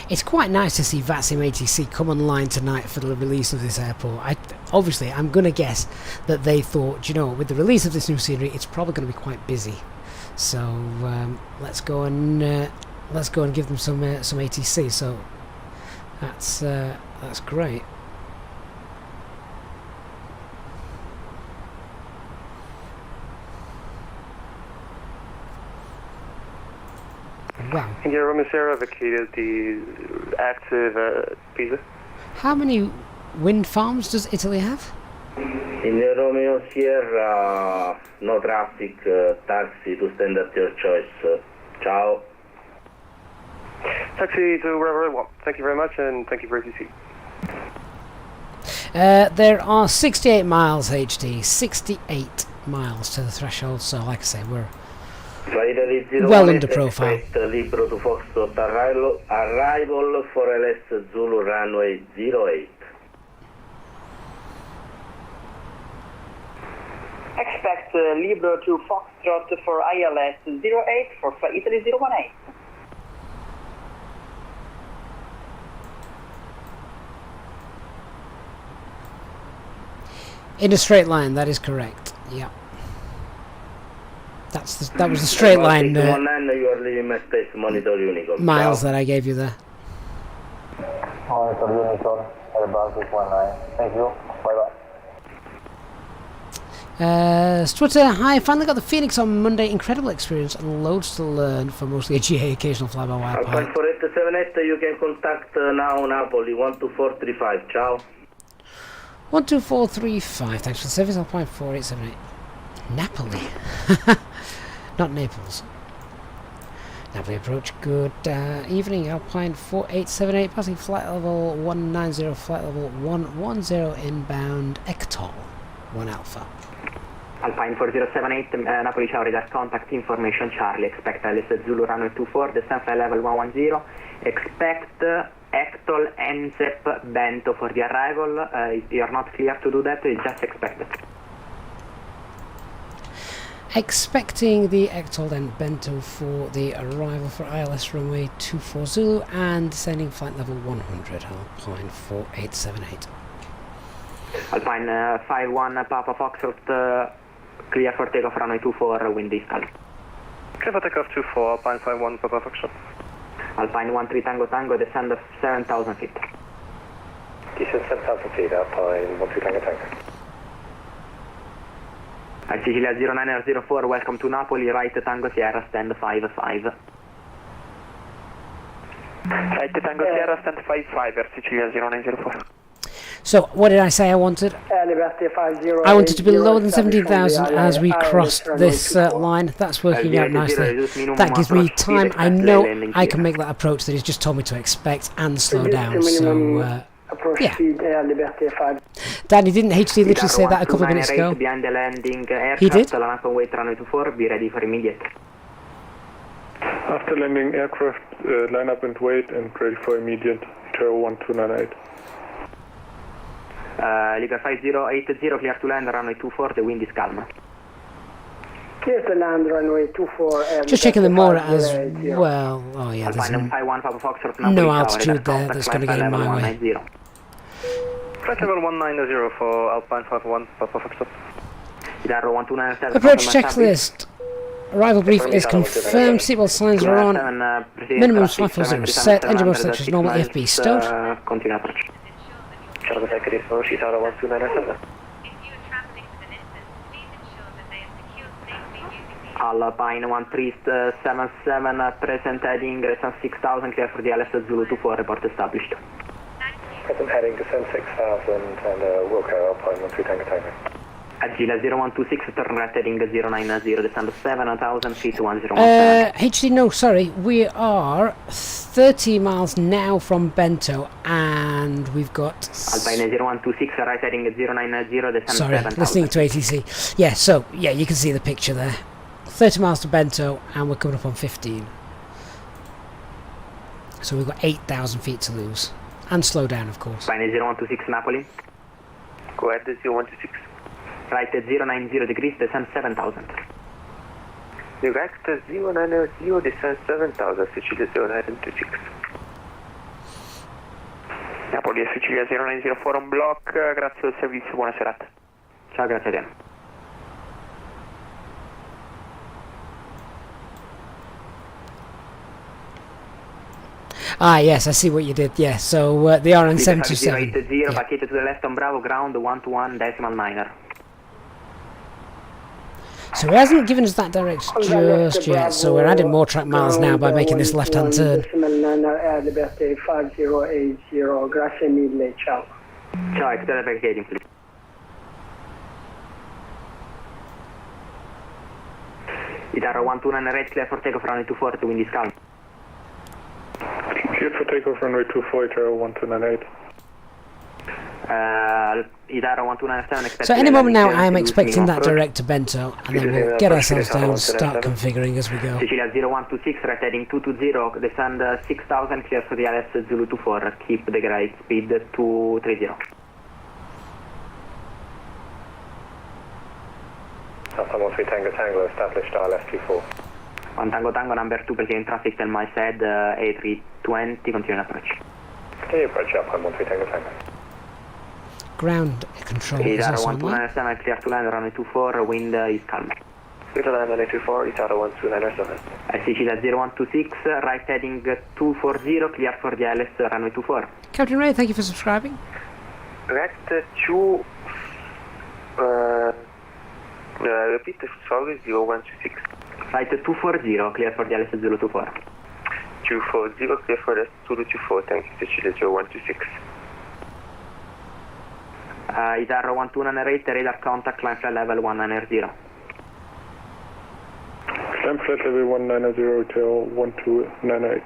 B: It's quite nice to see VATSIM ATC come online tonight for the release of this airport. Obviously, I'm going to guess that they thought, you know, with the release of this new scenery, it's probably going to be quite busy. So let's go and give them some ATC. So that's great. Wow.
C: India Romeo Sierra vacated the active visa.
B: How many wind farms does Italy have?
L: India Romeo Sierra, no traffic, taxi to stand at your choice. Ciao.
C: Taxi to wherever I want. Thank you very much, and thank you for ATC.
B: There are 68 miles HD, 68 miles to the threshold, so like I say, we're well under profile.
L: Libro to Foxtrot arrival for LS Zulu runway 08.
F: Expect Libro to Foxtrot for ILS 08 for Flight Italy 018.
B: In a straight line, that is correct. Yeah. That was the straight line miles that I gave you there.
C: Monitor Unicorn, Airbus 619. Thank you. Bye-bye.
B: Twitter, hi, finally got the Phoenix on Monday. Incredible experience and loads to learn for mostly a GA occasional fly-by-wire pilot.
L: For 878, you can contact now Napoli 12435. Ciao.
B: 12435, thanks for the service. Alpine 4878. Napoli. Not Naples. Napoli approach, good evening. Alpine 4878, passing flight level 190, flight level 110 inbound, Ectol 1 Alpha.
K: Alpine 4078, Napoli ciao, radar contact information Charlie, expect LS Zulu runway 24, descent flight level 110, expect Ectol NZEP Bento for the arrival. If you are not clear to do that, just expect it.
B: Expecting the Ectol and Bento for the arrival for ILS runway 24 Zulu and descending flight level 100, Alpine 4878.
K: Alpine 51 Papa Foxtrot, clear for takeoff runway 24, wind is calm.
C: Clear for takeoff 24, Alpine 51 Papa Foxtrot.
K: Alpine 13 Tango Tango, descend 7,000 feet.
C: Descend 7,000 feet, Alpine 13 Tango Tango.
K: Sicilia 0904, welcome to Napoli, right Tango Sierra, stand 55.
C: Right Tango Sierra, stand 55, Sicilia 0904.
B: So, what did I say I wanted? I wanted to be lower than 17,000 as we crossed this line. That's working out nicely. That gives me time. I know I can make that approach that he's just told me to expect and slow down. So, yeah. Danny, didn't HD literally say that a couple of minutes ago? He did?
K: Be ready for immediate.
C: After landing aircraft, line up and wait and ready for immediate. Tower 1298.
K: Liga 5080, clear to land, runway 24, the wind is calm.
D: Clear to land, runway 24.
B: Just checking the more as well. Oh yeah, there's no altitude there that's going to get in my way.
C: Flight level 190 for Alpine 51, Papa Foxtrot.
B: Approach checklist. Arrival brief is confirmed. Seatbelt signs are on. Minimum flight fuel zero set. Engine motor selection is normal. EFB stowed.
K: Continue approach.
C: Charlie Secretary for Shitara 12997.
K: Alpine 1377, present heading, descent 6000, clear for the LS Zulu 24, report established.
C: Present heading, descent 6000, and Wilco, Alpine 13 Tango Tango.
K: Agila 0126, turn right heading 090, descend 7000 feet 1017.
B: HD, no, sorry, we are 30 miles now from Bento, and we've got...
K: Alpine 0126, right heading 090, descend 7000.
B: Listening to ATC. Yeah, so, yeah, you can see the picture there. 30 miles to Bento, and we're coming up on 15. So we've got 8,000 feet to lose. And slow down, of course.
K: Alpine 0126, Napoli.
C: Go ahead, 0126.
K: Right at 090 degrees, descend 7000.
C: Direct 090, descend 7000, Sicilia 0926. Napoli e Sicilia 0904 on block, grazie del servizio, buona serata.
K: Ciao, grazie a te.
B: Ah, yes, I see what you did. Yeah, so the RN727.
K: 080, vacated to the left on Bravo, ground 121 decimal niner.
B: So he hasn't given us that direction just yet, so we're adding more track miles now by making this left-hand turn.
D: Liberty 5080, grazie mille, ciao.
K: Ciao, external vacating, please. Itaro 129 clear for takeoff runway 24, the wind is calm.
C: Clear for takeoff runway 24, Itaro 1298.
K: Itaro 1297.
B: So any moment now I am expecting that direct to Bento, and then we'll get ourselves down, start configuring as we go.
K: Sicilia 0126, right heading 220, descend 6000, clear for the LS Zulu 24, keep the grade speed 230.
C: Alpha 13 Tango Tango, established RLS 24.
K: On Tango Tango number 2, present traffic tell my side, A320, continue approach.
C: Continue approach, Alpha 13 Tango Tango.
B: Ground control is also on.
K: 1297, clear to land, runway 24, wind is calm.
C: Clear to land, runway 24, Itaro 1297.
K: Sicilia 0126, right heading 240, clear for the LS, runway 24.
B: Captain Ray, thank you for subscribing.
C: Direct to... repeat, sorry, 0126.
K: Right 240, clear for the LS Zulu 24.
C: 240, clear for the Zulu 24, thank you, Sicilia 0126.
K: Itaro 1298, radar contact, climb flight level 190.
C: Climb flight level 190 till 1298.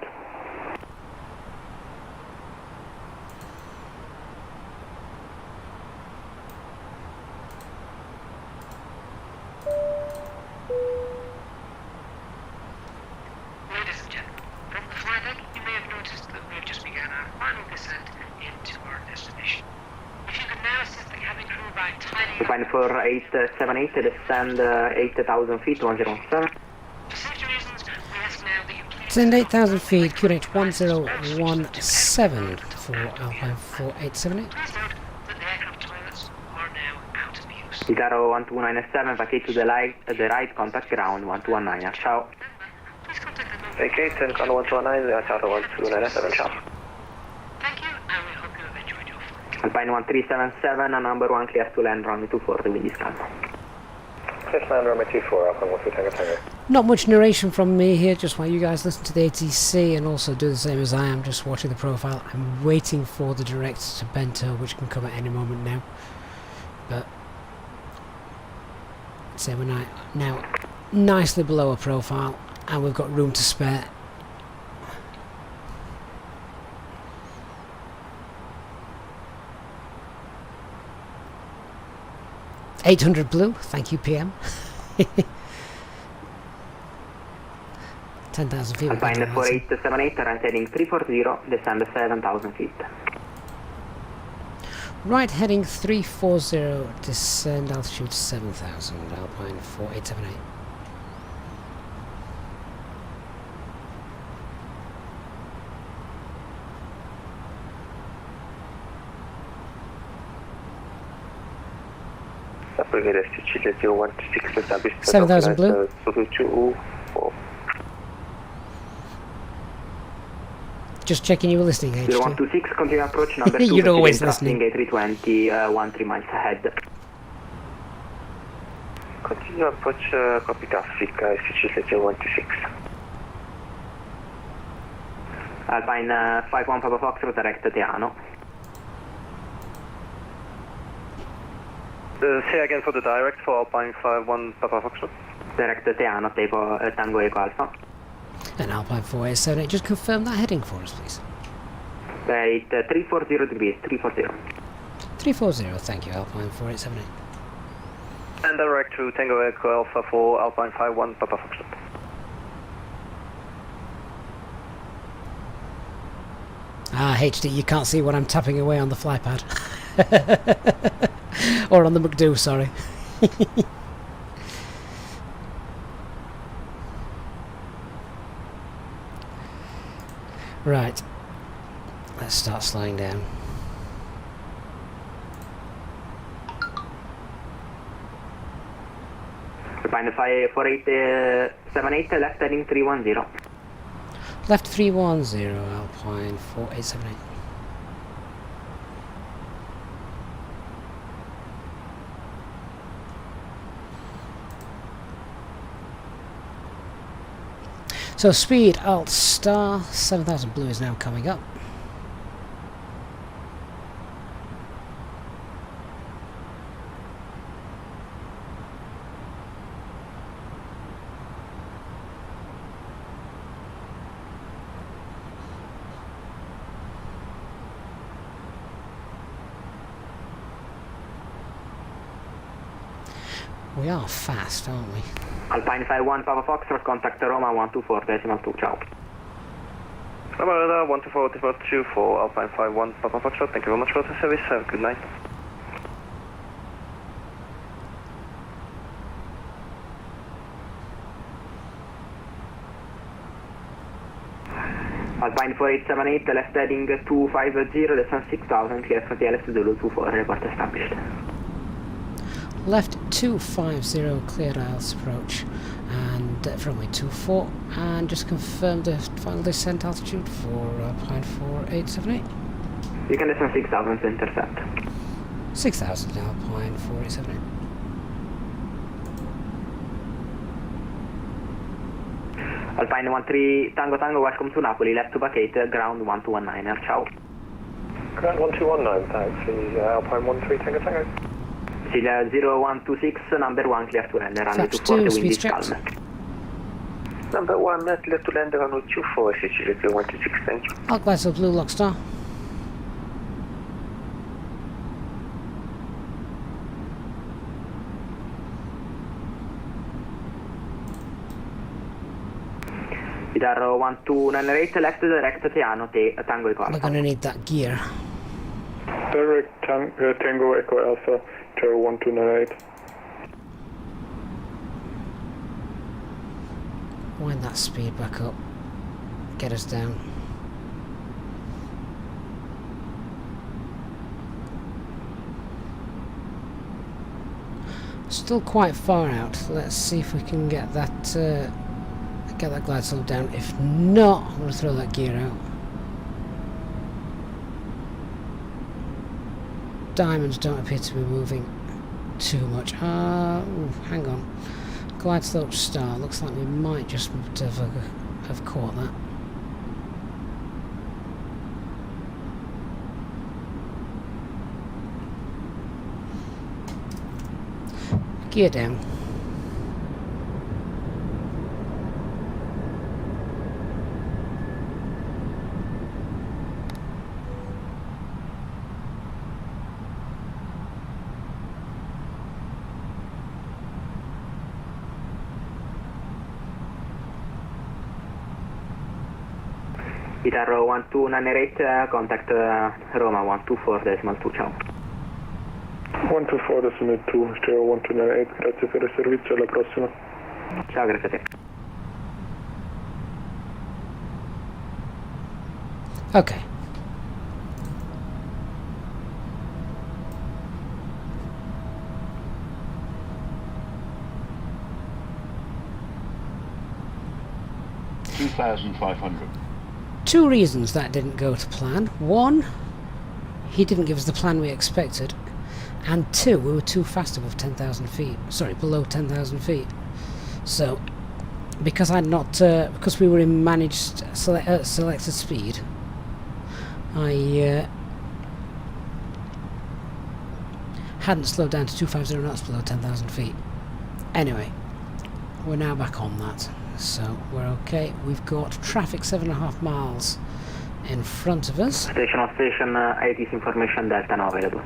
H: Ladies and gentlemen, from the flight deck, you may have noticed that we have just begun our final descent into our destination. If you could now assist the cabin crew by tidying up...
K: Fine for 878, descend 8000 feet, 107.
H: For safety reasons, we ask now that you please...
B: Descend 8,000 feet, QNH 1017 for Alpine 4878.
H: Please note that the aircraft toilets
K: Itaro 12997, vacate to the right, contact ground 1219, ciao.
C: Vacate and ground 129, Itaro 12997, ciao.
H: Thank you, and we hope you have enjoyed your flight.
K: Alpine 1377, number 1 clear to land runway 24, the wind is calm.
C: Clear to land runway 24, Alpine 13 Tango Tango.
B: Not much narration from me here, just while you guys listen to the ATC and also do the same as I am, just watching the profile. I'm waiting for the direct to Bento, which can come at any moment now. But say we're now nicely below a profile, and we've got room to spare. $800 blue, thank you PM. 10,000 feet.
K: Alpine 4878, right heading 340, descend 7,000 feet.
B: Right heading 340, descend altitude 7,000, Alpine 4878.
C: Brigade Sicilia 016 established
B: 7,000 blue.
C: 224.
B: Just checking you were listening, H2.
K: 0126, continue approach number 2.
B: You're always listening.
K: A320, 13 miles ahead.
C: Continue approach, copy traffic, Sicilia 016.
K: Alpine 51 Papa Foxtrot, direct Teano.
C: Say again for the direct for Alpine 51 Papa Foxtrot.
K: Direct Teano, Tango Eco Alpha.
B: And Alpine 4878, just confirm that heading for us, please.
K: Right, 340 degrees, 340.
B: 340, thank you, Alpine 4878.
C: And direct to Tango Echo Alpha for Alpine 51 Papa Foxtrot.
B: Ah, HD, you can't see what I'm tapping away on the flypad. Or on the McDo, sorry. Right. Let's start slowing down.
K: Alpine 4878, left heading 310.
B: Left 310, Alpine 4878. So speed, Alt Star, 7,000 blue is now coming up. We are fast, aren't we?
K: Alpine 51 Papa Foxtrot, contact Roma 124.2, ciao.
C: Roma 124.2 Alpine 51 Papa Foxtrot, thank you very much for the service, have a good night.
K: Alpine 4878, left heading 250, descend 6,000, clear for TLS Zulu 24, report established.
B: Left 250, clear IELTS approach, and runway 24, and just confirm the final descent altitude for Alpine 4878.
K: You can descend 6,000 to intercept.
B: 6,000 Alpine 4878.
K: Alpine 13 Tango Tango, welcome to Napoli, left to vacate, ground 1219, ciao.
C: Ground 1219, thanks, Alpine 13 Tango Tango.
K: Sicilia 0126, number 1 clear to land, runway 24, the wind is calm.
C: Number 1, clear to land, runway 24, Sicilia 0126, thank you.
B: I'll glass of blue, Lockstar.
K: Idaro 1298, left direct Teano, Tango Eco Alpha.
B: We're gonna need that gear.
I: Direct Tango Echo Alpha to 1298.
B: Wind that speed back up. Get us down. Still quite far out. Let's see if we can get that glide slope down. If not, I'm going to throw that gear out. Diamonds don't appear to be moving too much. Ooh, hang on. Glide slope star. Looks like we might just have caught that. Gear down.
K: Itaro 12988, contact Roma 124.2, ciao.
C: 124.2, stereo 1298, grazie per il servizio, alla prossima.
K: Ciao, grazie a te.
B: Okay. Two reasons that didn't go to plan. One, he didn't give us the plan we expected. And two, we were too fast above 10,000 feet. Sorry, below 10,000 feet. So, because because we were in managed selected speed, I hadn't slowed down to 250 knots below 10,000 feet. Anyway, we're now back on that. So we're okay. We've got traffic 7.5 miles in front of us.
K: Station on station, ATIS information Delta now available.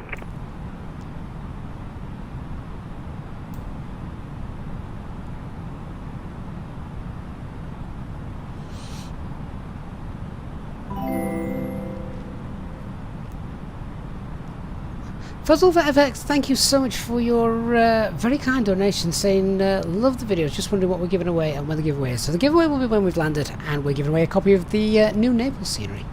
B: Fuzzle for FX, thank you so much for your very kind donation saying love the videos, just wondering what we're giving away and when the giveaway is. So the giveaway will be when we've landed and we're giving away a copy of the new Naples scenery.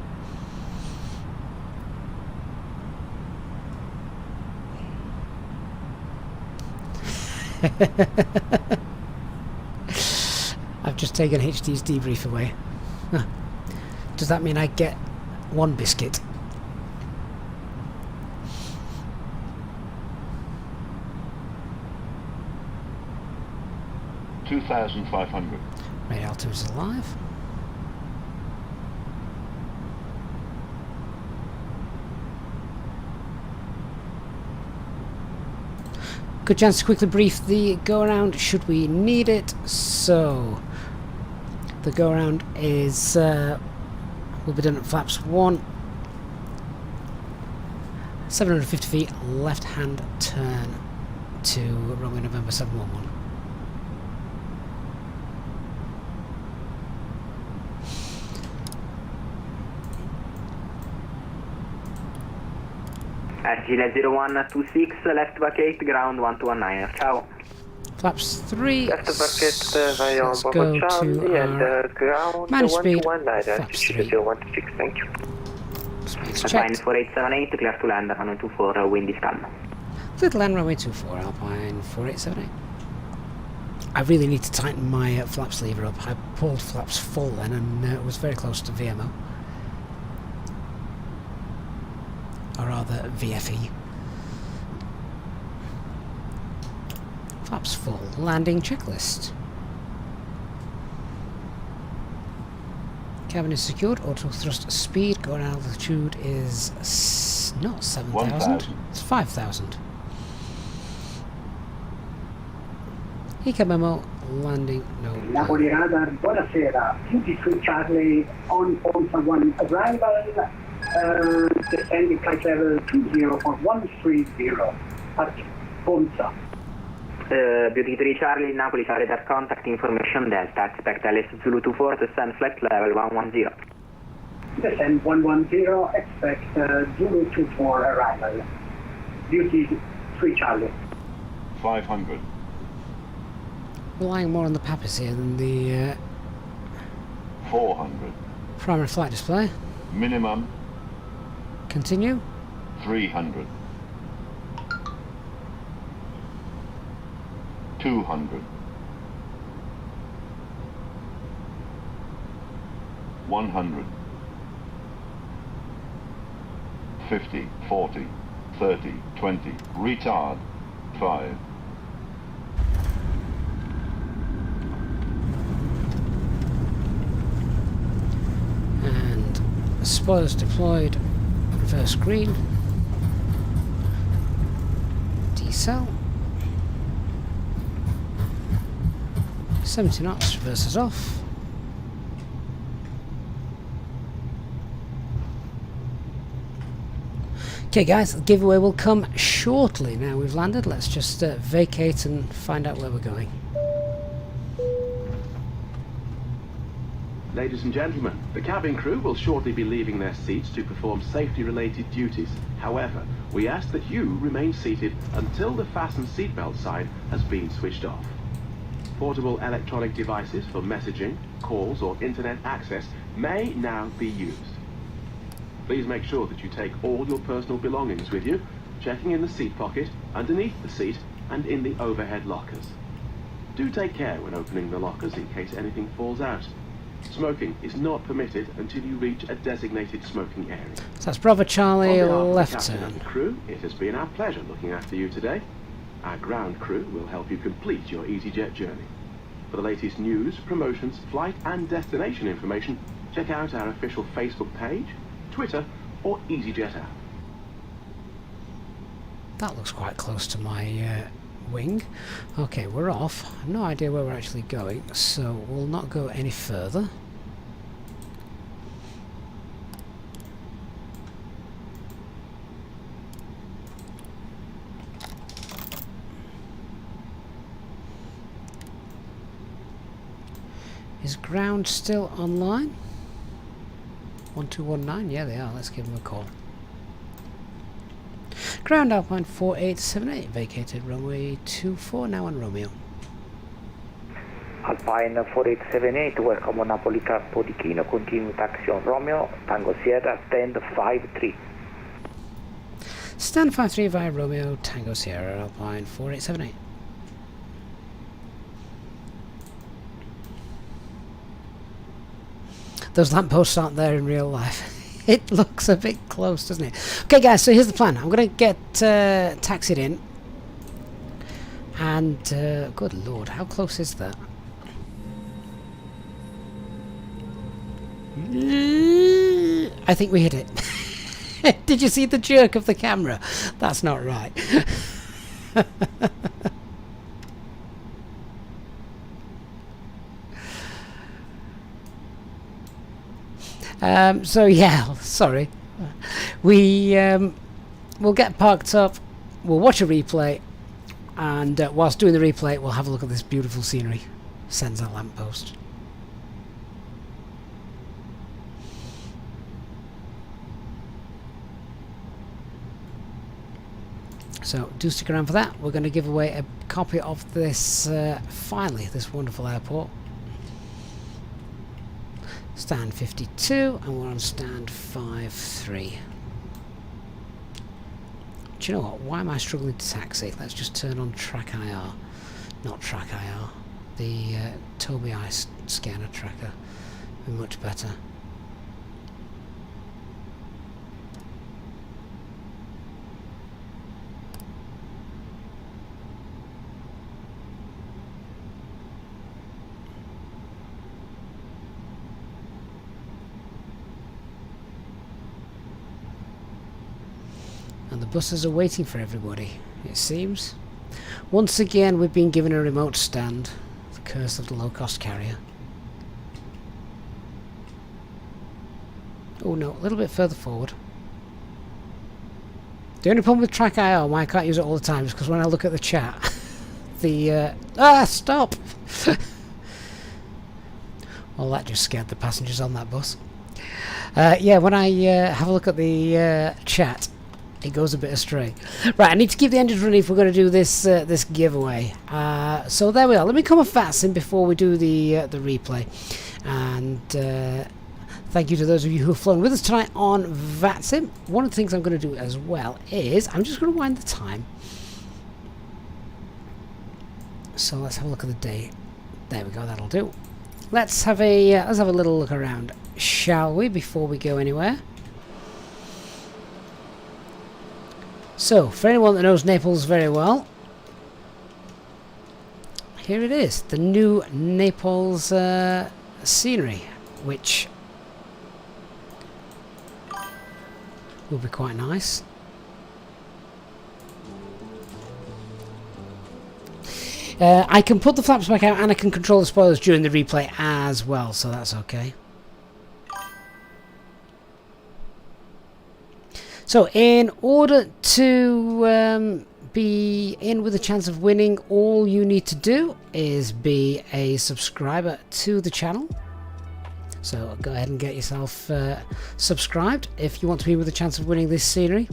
B: I've just taken HD's debrief away. Huh. Does that mean I get one biscuit?
M: $2,500.
B: Ray Alto's alive. Good chance to quickly brief the go-around should we need it. So, the go-around is will be done at flaps 1, 750 feet, left-hand turn to Romeo November 711.
K: Gile 0126, left back 8, ground 1219, ciao.
B: Flaps 3,
I: Left bucket via
B: let's
I: Bravo
B: go
I: Charlie
B: to
I: and
B: our
I: ground
B: managed speed,
I: 119,
B: flaps 3.
I: 0126, thank you.
B: Speed's
K: Alpine
B: checked.
K: 4878, clear to land, runway 24, wind is calm.
B: Little land runway 24, Alpine 4878. I really need to tighten my flaps lever up. I pulled flaps full then and was very close to VMO. Or rather VFE. Flaps full. Landing checklist. Cabin is secured. Auto thrust speed. Going altitude is not 7,000. It's 5,000. Ika memo. Landing. No.
D: Napoli radar. Buonasera. Duty free Charlie on for one arrival. Descending flight level 20 for 130 at Ponza.
K: Beauty 3 Charlie, Napoli, radar contact information Delta, expect LS Zulu 24, descend flight level 110.
D: Descend 110, expect Zulu 24 arrival. Beauty 3 Charlie.
M: 500.
B: Relying more on the Pappas here than the
M: 400.
B: primary flight display.
M: Minimum
B: Continue.
M: 300. 200. 100. 50, 40, 30, 20. Retard. 5.
B: And spoilers deployed. Reverse green. Decel. 70 knots, reverses off. Okay guys, the giveaway will come shortly. Now we've landed, let's just vacate and find out where we're going.
G: Ladies and gentlemen, the cabin crew will shortly be leaving their seats to perform safety-related duties. However, we ask that you remain seated until the fasten seatbelt sign has been switched off. Portable electronic devices for messaging, calls or internet access may now be used. Please make sure that you take all your personal belongings with you, checking in the seat pocket, underneath the seat and in the overhead lockers. Do take care when opening the lockers in case anything falls out. Smoking is not permitted until you reach a designated smoking area.
B: So that's Bravo Charlie,
G: On behalf of the
B: left
G: captain
B: turn.
G: and the crew, it has been our pleasure looking after you today. Our ground crew will help you complete your Easyjet journey. For the latest news, promotions, flight and destination information, check out our official Facebook page, Twitter or Easyjet app.
B: That looks quite close to my wing. Okay, we're off. No idea where we're actually going, so we'll not go any further. Is ground still online? 1219, yeah they are, let's give them a call. Ground Alpine 4878, vacated runway 24, now on Romeo.
N: Alpine 4878, welcome on Napoli Capo di Chino, continue taxi on Romeo, Tango Sierra, stand 53.
B: Stand 53 via Romeo, Tango Sierra, Alpine 4878. Those lampposts aren't there in real life. It looks a bit close, doesn't it? Okay guys, so here's the plan. I'm going to get taxied in. And, good lord, how close is that? I think we hit it. Did you see the jerk of the camera? That's not right. So yeah, sorry. We'll get parked up, we'll watch a replay, and whilst doing the replay we'll have a look at this beautiful scenery. Sends our lamppost. So do stick around for that. We're going to give away a copy of this, finally, this wonderful airport. Stand 52, and we're on stand 53. Do you know what? Why am I struggling to taxi? Let's just turn on track IR. Not track IR. The Tobii Eye scanner tracker. Be much better. And the buses are waiting for everybody, it seems. Once again, we've been given a remote stand. The curse of the low-cost carrier. Oh no, a little bit further forward. The only problem with track IR, why I can't use it all the time, is because when I look at the chat, the stop! Well, that just scared the passengers on that bus. Yeah, when I have a look at the chat, it goes a bit astray. Right, I need to keep the engines running if we're going to do this this giveaway. So there we are. Let me come off VATSIM before we do the replay. And thank you to those of you who have flown with us tonight on VATSIM. One of the things I'm going to do as well is I'm just going to wind the time So let's have a look at the date. There we go, that'll do. Let's have a little look around, shall we, before we go anywhere? So, for anyone that knows Naples very well, here it is, the new Naples scenery, which will be quite nice. I can put the flaps back out and I can control the spoilers during the replay as well, so that's okay. So, in order to be in with a chance of winning, all you need to do is be a subscriber to the channel. So, go ahead and get yourself subscribed if you want to be with a chance of winning this scenery.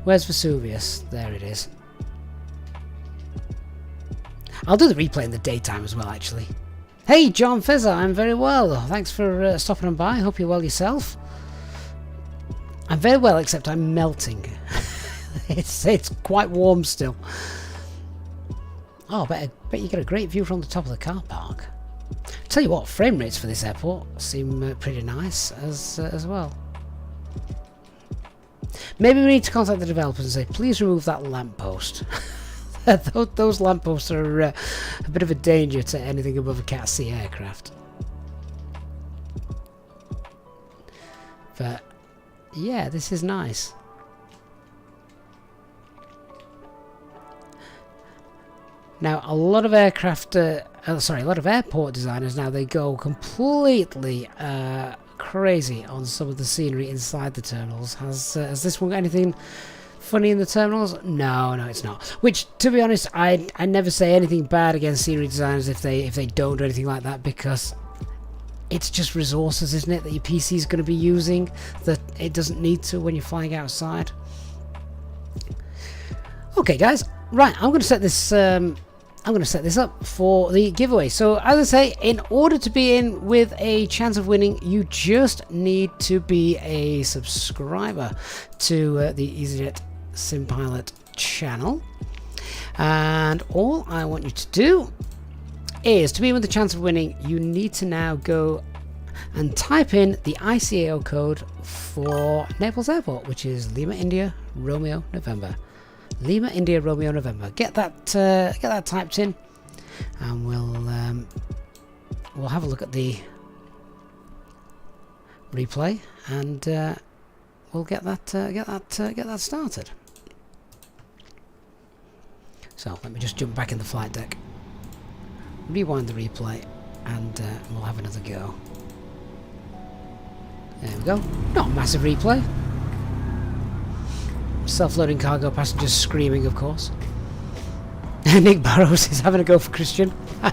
B: Where's Vesuvius? There it is. I'll do the replay in the daytime as well, actually. Hey, John Fizzer, I'm very well. Thanks for stopping on by. Hope you're well yourself. I'm very well, except I'm melting. It's quite warm still. Oh, bet you get a great view from the top of the car park. Tell you what, frame rates for this airport seem pretty nice as well. Maybe we need to contact the developers and say, please remove that lamppost. Those lampposts are a bit of a danger to anything above a Cat C aircraft. But yeah, this is nice. Now, a lot of aircraft, a lot of airport designers now, they go completely crazy on some of the scenery inside the terminals. Has this one got anything funny in the terminals? No, it's not. Which, to be honest, I never say anything bad against scenery designers if they don't do anything like that, because it's just resources, isn't it, that your PC is going to be using that it doesn't need to when you're flying outside. Okay, guys, right, I'm going to set this up for the giveaway. So, as I say, in order to be in with a chance of winning, you just need to be a subscriber to the Easyjet Sim Pilot channel, and all I want you to do is, to be with the chance of winning, you need to now go and type in the ICAO code for Naples Airport, which is Lima India Romeo November. Lima India Romeo November. Get that typed in, and we'll have a look at the replay, and we'll get that started. So let me just jump back in the flight deck, rewind the replay, and we'll have another go. There we go. Not a massive replay. Self-loading cargo passengers screaming, of course. Nick Barrows is having a go for Christian. I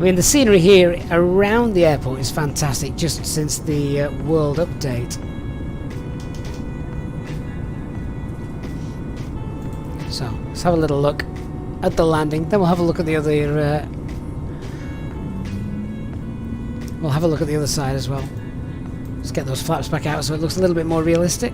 B: mean, the scenery here around the airport is fantastic, just since the world update. So, let's have a little look at the landing, then we'll have a look at the other we'll have a look at the other side as well. Let's get those flaps back out so it looks a little bit more realistic.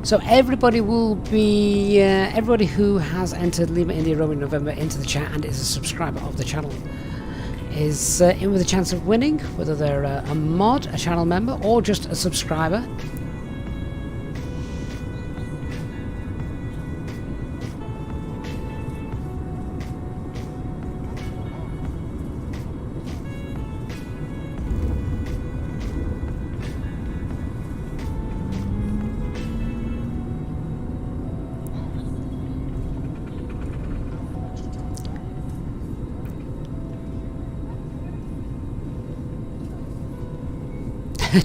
B: So everybody will be, everybody who has entered Lima India Romeo November into the chat and is a subscriber of the channel is in with a chance of winning, whether they're a mod, a channel member, or just a subscriber.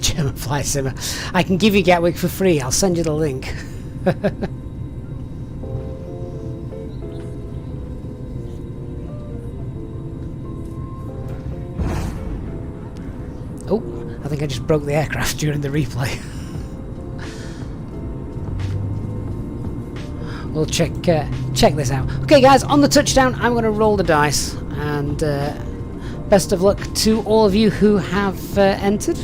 B: German flight simmer. I can give you Gatwick for free. I'll send you the link. Oh, I think I just broke the aircraft during the replay. we'll check this out. Okay, guys, on the touchdown, I'm going to roll the dice, and best of luck to all of you who have entered.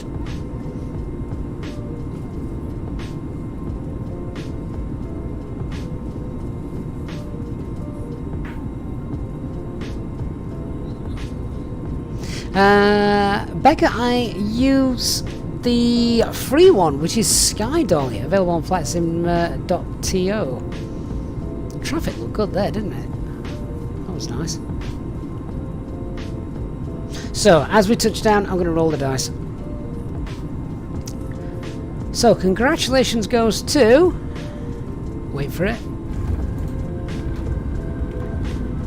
B: Becca, I use the free one, which is Sky Dolly, available on VATSIM.to. Traffic looked good there, didn't it? That was nice. So, as we touch down, I'm going to roll the dice. So, congratulations goes to... Wait for it.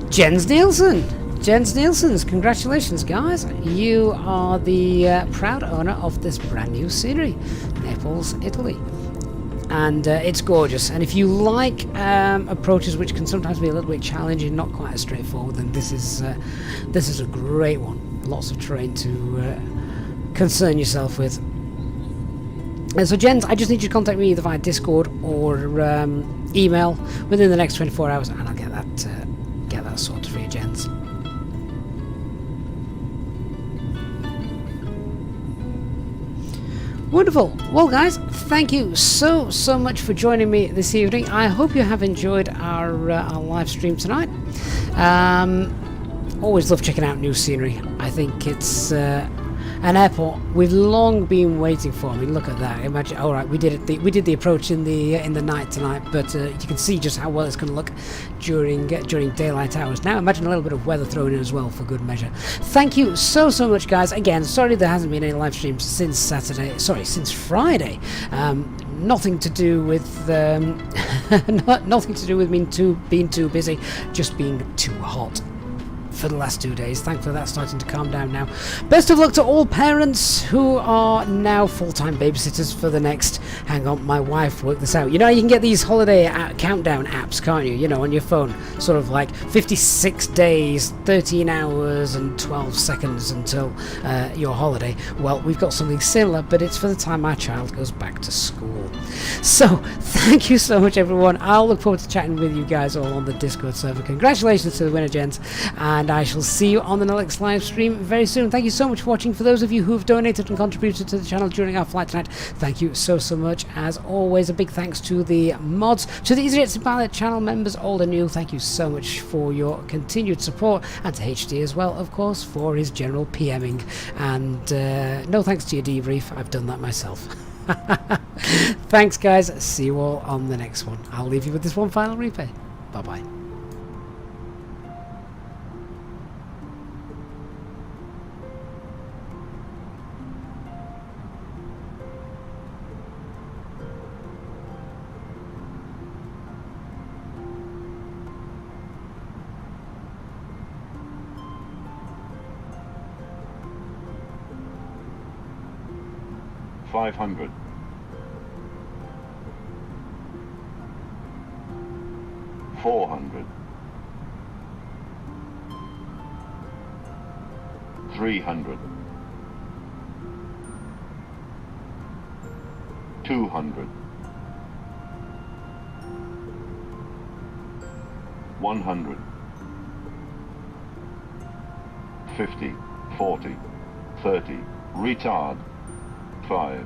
B: Jens Nielsen! Jens Nielsen's, congratulations guys, you are the proud owner of this brand new scenery, Naples, Italy, and it's gorgeous. And if you like approaches which can sometimes be a little bit challenging, not quite as straightforward, then this is a great one. Lots of terrain to concern yourself with. And so Jens, I just need you to contact me either via Discord or email within the next 24 hours, and I'll get that sorted for you, Jens. Wonderful. Well guys, thank you so much for joining me this evening. I hope you have enjoyed our live stream tonight. Always love checking out new scenery. I think it's an airport we've long been waiting for. I mean, look at that. Imagine. All right, we did the approach in the night tonight, but you can see just how well it's going to look during daylight hours. Now imagine a little bit of weather thrown in as well for good measure. Thank you so much, guys. Again, sorry there hasn't been any live streams since Saturday. Sorry, since Friday. Nothing to do with nothing to do with being too busy, just being too hot for the last 2 days. Thankfully that's starting to calm down now. Best of luck to all parents who are now full-time babysitters for the next, hang on, my wife worked this out. You know, you can get these holiday countdown apps, can't you? You know, on your phone, sort of like 56 days, 13 hours and 12 seconds until your holiday. Well, we've got something similar, but it's for the time our child goes back to school. So thank you so much everyone. I'll look forward to chatting with you guys all on the Discord server. Congratulations to the winner, gents, and I shall see you on the next live stream very soon. Thank you so much for watching. For those of you who have donated and contributed to the channel during our flight tonight, thank you so much. As always, a big thanks to the mods, to the Easyjet Pilot channel members, old and new. Thank you so much for your continued support, and to HD as well, of course, for his general PMing. And no thanks to your debrief, I've done that myself. Thanks guys, see you all on the next one. I'll leave you with this one final replay. Bye bye.
M: $500. 400. 300. 200. 100. 50, 40, 30, retard. 5.